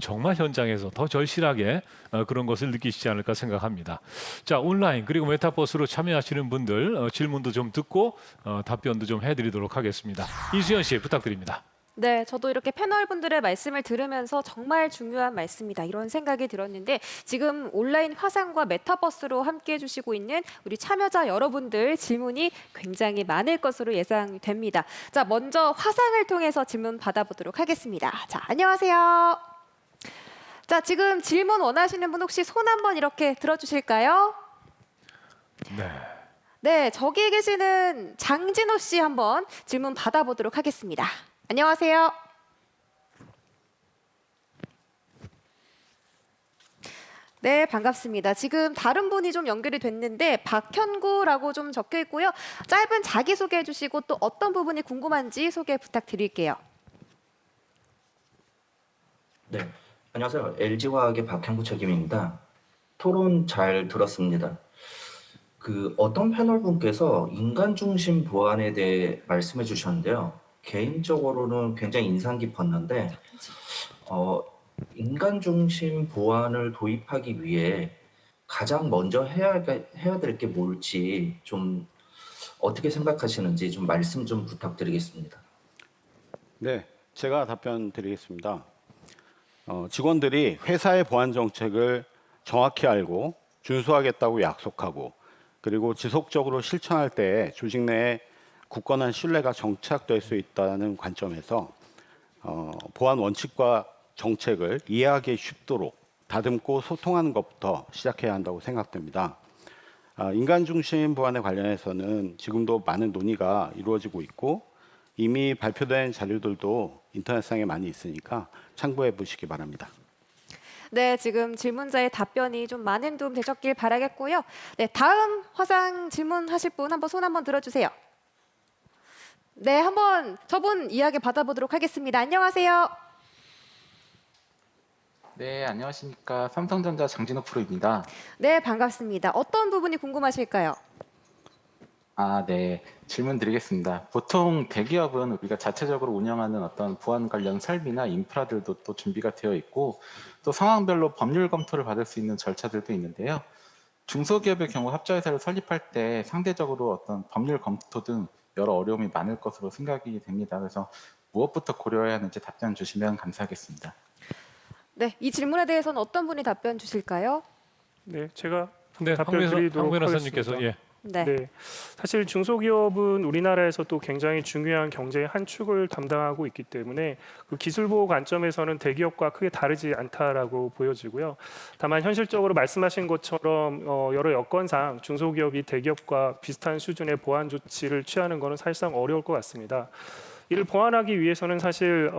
정말 현장에서 더 절실하게 그런 것을 느끼시지 않을까 생각합니다. 자, 온라인 그리고 메타버스로 참여하시는 분들 질문도 좀 듣고 답변도 좀 해드리도록 하겠습니다. 이수연 씨 부탁드립니다. 네, 저도 이렇게 패널분들의 말씀을 들으면서 정말 중요한 말씀이다 이런 생각이 들었는데 지금 온라인 화상과 메타버스로 함께해 주시고 있는 우리 참여자 여러분들 질문이 굉장히 많을 것으로 예상됩니다. 자, 먼저 화상을 통해서 질문 받아보도록 하겠습니다. 자, 안녕하세요. 자, 지금 질문 원하시는 분 혹시 손 한번 이렇게 들어주실까요? 네. 네, 저기 계시는 장진호 씨 한번 질문 받아보도록 하겠습니다. 안녕하세요. 네, 반갑습니다. 지금 다른 분이 좀 연결이 됐는데 박현구라고 좀 적혀 있고요. 짧은 자기소개해 주시고 또 어떤 부분이 궁금한지 소개 부탁드릴게요. 네, 안녕하세요. LG화학의 박형구 책임입니다. 토론 잘 들었습니다. 어떤 패널분께서 인간 중심 보안에 대해 말씀해 주셨는데요. 개인적으로는 굉장히 인상 깊었는데 인간 중심 보안을 도입하기 위해 가장 먼저 해야 될 게 뭘지 좀 어떻게 생각하시는지 좀 말씀 좀 부탁드리겠습니다. 네, 제가 답변 드리겠습니다. 직원들이 회사의 보안 정책을 정확히 알고 준수하겠다고 약속하고 그리고 지속적으로 실천할 때 조직 내에 굳건한 신뢰가 정착될 수 있다는 관점에서 보안 원칙과 정책을 이해하기 쉽도록 다듬고 소통하는 것부터 시작해야 한다고 생각됩니다. 인간 중심 보안에 관련해서는 지금도 많은 논의가 이루어지고 있고 이미 발표된 자료들도 인터넷상에 많이 있으니까 참고해 보시기 바랍니다. 네, 지금 질문자의 답변이 좀 많은 도움 되셨길 바라겠고요. 네, 다음 화상 질문하실 분 한번 손 한번 들어주세요. 네, 한번 저분 이야기 받아보도록 하겠습니다. 안녕하세요. 네, 안녕하십니까. 삼성전자 장진호 프로입니다. 네, 반갑습니다. 어떤 부분이 궁금하실까요? 네. 질문 드리겠습니다. 보통 대기업은 우리가 자체적으로 운영하는 어떤 보안 관련 설비나 인프라들도 또 준비가 되어 있고 또 상황별로 법률 검토를 받을 수 있는 절차들도 있는데요. 중소기업의 경우 합자회사를 설립할 때 상대적으로 어떤 법률 검토 등 여러 어려움이 많을 것으로 생각이 됩니다. 그래서 무엇부터 고려해야 하는지 답변 주시면 감사하겠습니다. 네, 이 질문에 대해서는 어떤 분이 답변 주실까요? 네, 제가 네, 답변 드리도록 황 변호사님께서 하겠습니다. 네. 네, 사실 중소기업은 우리나라에서 또 굉장히 중요한 경제의 한 축을 담당하고 있기 때문에 기술 보호 관점에서는 대기업과 크게 다르지 않다라고 보여지고요. 다만 현실적으로 말씀하신 것처럼 여러 여건상 중소기업이 대기업과 비슷한 수준의 보안 조치를 취하는 것은 사실상 어려울 것 같습니다. 이를 보완하기 위해서는 사실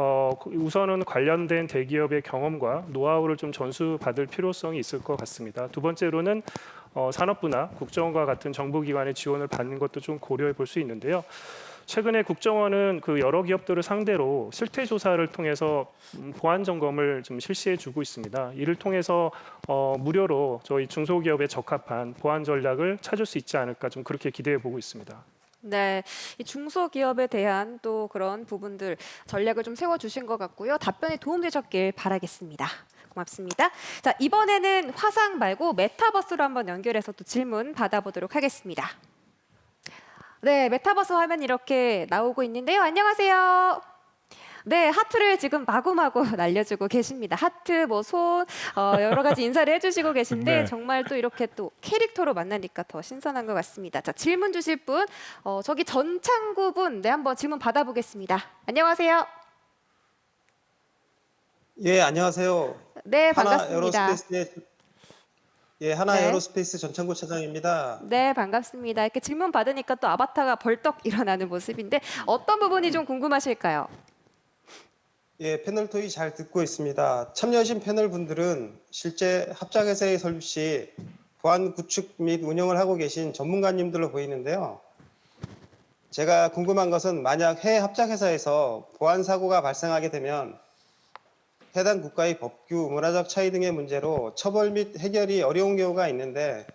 우선은 관련된 대기업의 경험과 노하우를 좀 전수받을 필요성이 있을 것 같습니다. 두 번째로는 산업부나 국정원과 같은 정부기관의 지원을 받는 것도 좀 고려해 볼 수 있는데요. 최근에 국정원은 여러 기업들을 상대로 실태 조사를 통해서 보안 점검을 좀 실시해 주고 있습니다. 이를 통해서 무료로 저희 중소기업에 적합한 보안 전략을 찾을 수 있지 않을까 좀 그렇게 기대해 보고 있습니다. 네, 이 중소기업에 대한 또 그런 부분들 전략을 좀 세워주신 것 같고요. 답변이 도움되셨길 바라겠습니다. 고맙습니다. 자, 이번에는 화상 말고 메타버스로 한번 연결해서 또 질문 받아보도록 하겠습니다. 네, 메타버스 화면 이렇게 나오고 있는데요. 안녕하세요. 네, 하트를 지금 마구마구 날려주고 계십니다. 하트, 손 여러 가지 인사를 해주시고 계신데 네. 정말 또 이렇게 또 캐릭터로 만나니까 더 신선한 것 같습니다. 자, 질문 주실 분 저기 전창구 분, 네, 한번 질문 받아보겠습니다. 안녕하세요. 예, 안녕하세요. 네, 반갑습니다. 하나 네. 에어로스페이스 전창구 차장입니다. 네, 반갑습니다. 이렇게 질문 받으니까 또 아바타가 벌떡 일어나는 모습인데 어떤 부분이 좀 궁금하실까요? 예, 패널 토의 잘 듣고 있습니다. 참여하신 패널 분들은 실제 합작회사의 설립 시 보안 구축 및 운영을 하고 계신 전문가님들로 보이는데요. 제가 궁금한 것은 만약 해외 합작회사에서 보안 사고가 발생하게 되면 해당 국가의 법규, 문화적 차이 등의 문제로 처벌 및 해결이 어려운 경우가 있는데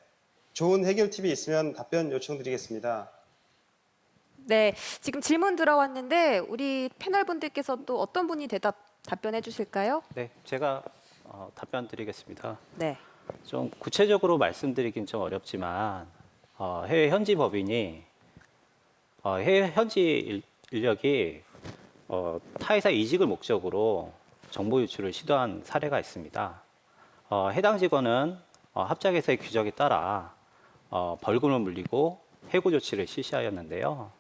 좋은 해결 팁이 있으면 답변 요청드리겠습니다. 네, 지금 질문 들어왔는데 우리 패널 분들께서 또 어떤 분이 답변해 주실까요? 네, 제가 답변 드리겠습니다. 네. 좀 구체적으로 말씀드리긴 좀 어렵지만 해외 현지 법인이 해외 현지 인력이 타회사 이직을 목적으로 정보 유출을 시도한 사례가 있습니다. 해당 직원은 합작회사의 규정에 따라 벌금을 물리고 해고 조치를 실시하였는데요.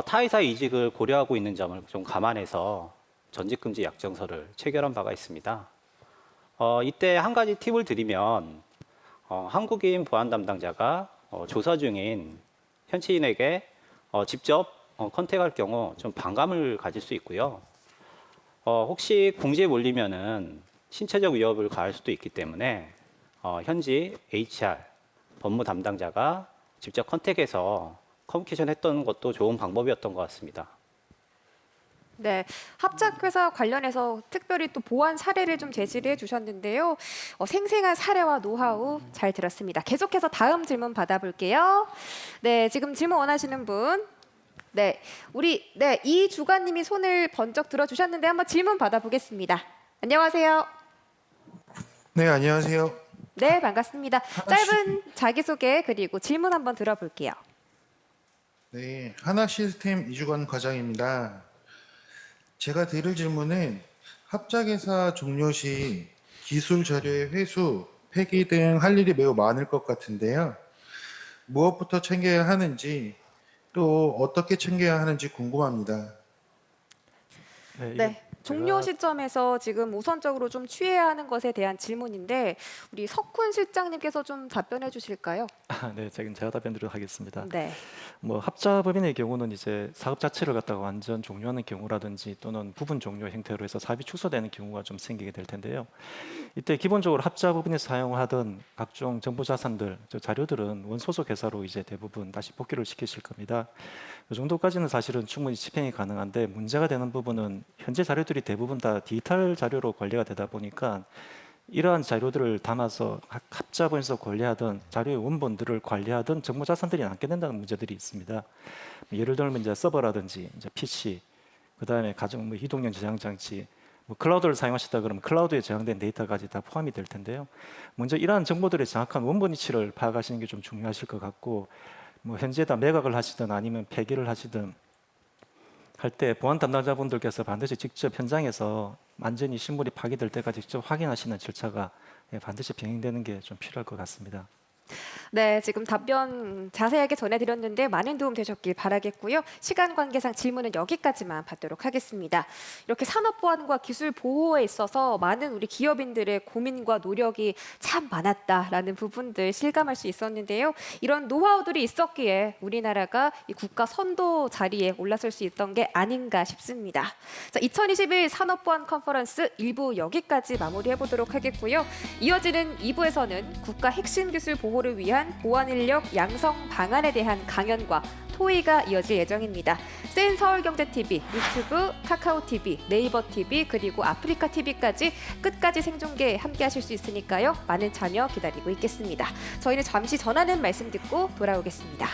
타회사 이직을 고려하고 있는 점을 좀 감안해서 전직금지 약정서를 체결한 바가 있습니다. 이때 한 가지 팁을 드리면 한국인 보안 담당자가 조사 중인 현지인에게 직접 컨택할 경우 좀 반감을 가질 수 있고요. 혹시 궁지에 몰리면은 신체적 위협을 가할 수도 있기 때문에 현지 HR 법무 담당자가 직접 컨택해서 커뮤니케이션 했던 것도 좋은 방법이었던 것 같습니다. 네, 합작회사 관련해서 특별히 또 보안 사례를 좀 제시를 해주셨는데요. 생생한 사례와 노하우 잘 들었습니다. 계속해서 다음 질문 받아볼게요. 네, 지금 질문 원하시는 분. 네, 이 주관님이 손을 번쩍 들어주셨는데 한번 질문 받아보겠습니다. 안녕하세요. 네, 안녕하세요. 네, 반갑습니다. 짧은 자기소개 그리고 질문 한번 들어볼게요. 네, 하나시스템 이주관 과장입니다. 제가 드릴 질문은 합작회사 종료 시 기술 자료의 회수, 폐기 등 할 일이 매우 많을 것 같은데요. 무엇부터 챙겨야 하는지 또 어떻게 챙겨야 하는지 궁금합니다. 네, 종료 시점에서 지금 우선적으로 좀 취해야 하는 것에 대한 질문인데 우리 석훈 실장님께서 좀 답변해 주실까요? 네, 제가 답변드리도록 하겠습니다. 네. 뭐 합자법인의 경우는 이제 사업 자체를 갖다가 완전 종료하는 경우라든지 또는 부분 종료 형태로 해서 사업이 축소되는 경우가 좀 생기게 될 텐데요. 이때 기본적으로 합자법인에서 사용하던 각종 정보 자산들, 자료들은 원소속 회사로 이제 대부분 다시 복귀를 시키실 겁니다. 이 정도까지는 사실은 충분히 집행이 가능한데 문제가 되는 부분은 현재 자료들이 대부분 다 디지털 자료로 관리가 되다 보니까 이러한 자료들을 담아서 합자본에서 관리하던 자료의 원본들을 관리하던 정보 자산들이 남게 된다는 문제들이 있습니다. 예를 들면 이제 서버라든지 이제 PC, 그다음에 가정 이동형 저장 장치, 클라우드를 사용하시다 그러면 클라우드에 저장된 데이터까지 다 포함이 될 텐데요. 먼저 이러한 정보들의 정확한 원본 위치를 파악하시는 게 좀 중요하실 것 같고, 현재다 매각을 하시든 아니면 폐기를 하시든 할 때 보안 담당자분들께서 반드시 직접 현장에서 완전히 신물이 파괴될 때까지 직접 확인하시는 절차가 반드시 병행되는 게 좀 필요할 것 같습니다. 네, 지금 답변 자세하게 전해드렸는데 많은 도움 되셨길 바라겠고요. 시간 관계상 질문은 여기까지만 받도록 하겠습니다. 이렇게 산업보안과 기술 보호에 있어서 많은 우리 기업인들의 고민과 노력이 참 많았다라는 부분들 실감할 수 있었는데요. 이런 노하우들이 있었기에 우리나라가 이 국가 선도 자리에 올라설 수 있던 게 아닌가 싶습니다. 자, 2021 산업보안 컨퍼런스 1부 여기까지 마무리해보도록 하겠고요. 이어지는 2부에서는 국가 핵심 기술 보호를 위한 보안 인력 양성 방안에 대한 강연과 토의가 이어질 예정입니다. 센 서울경제TV, 유튜브, 카카오TV, 네이버TV 그리고 아프리카TV까지 끝까지 생중계 함께하실 수 있으니까요. 많은 참여 기다리고 있겠습니다. 저희는 잠시 전하는 말씀 듣고 돌아오겠습니다.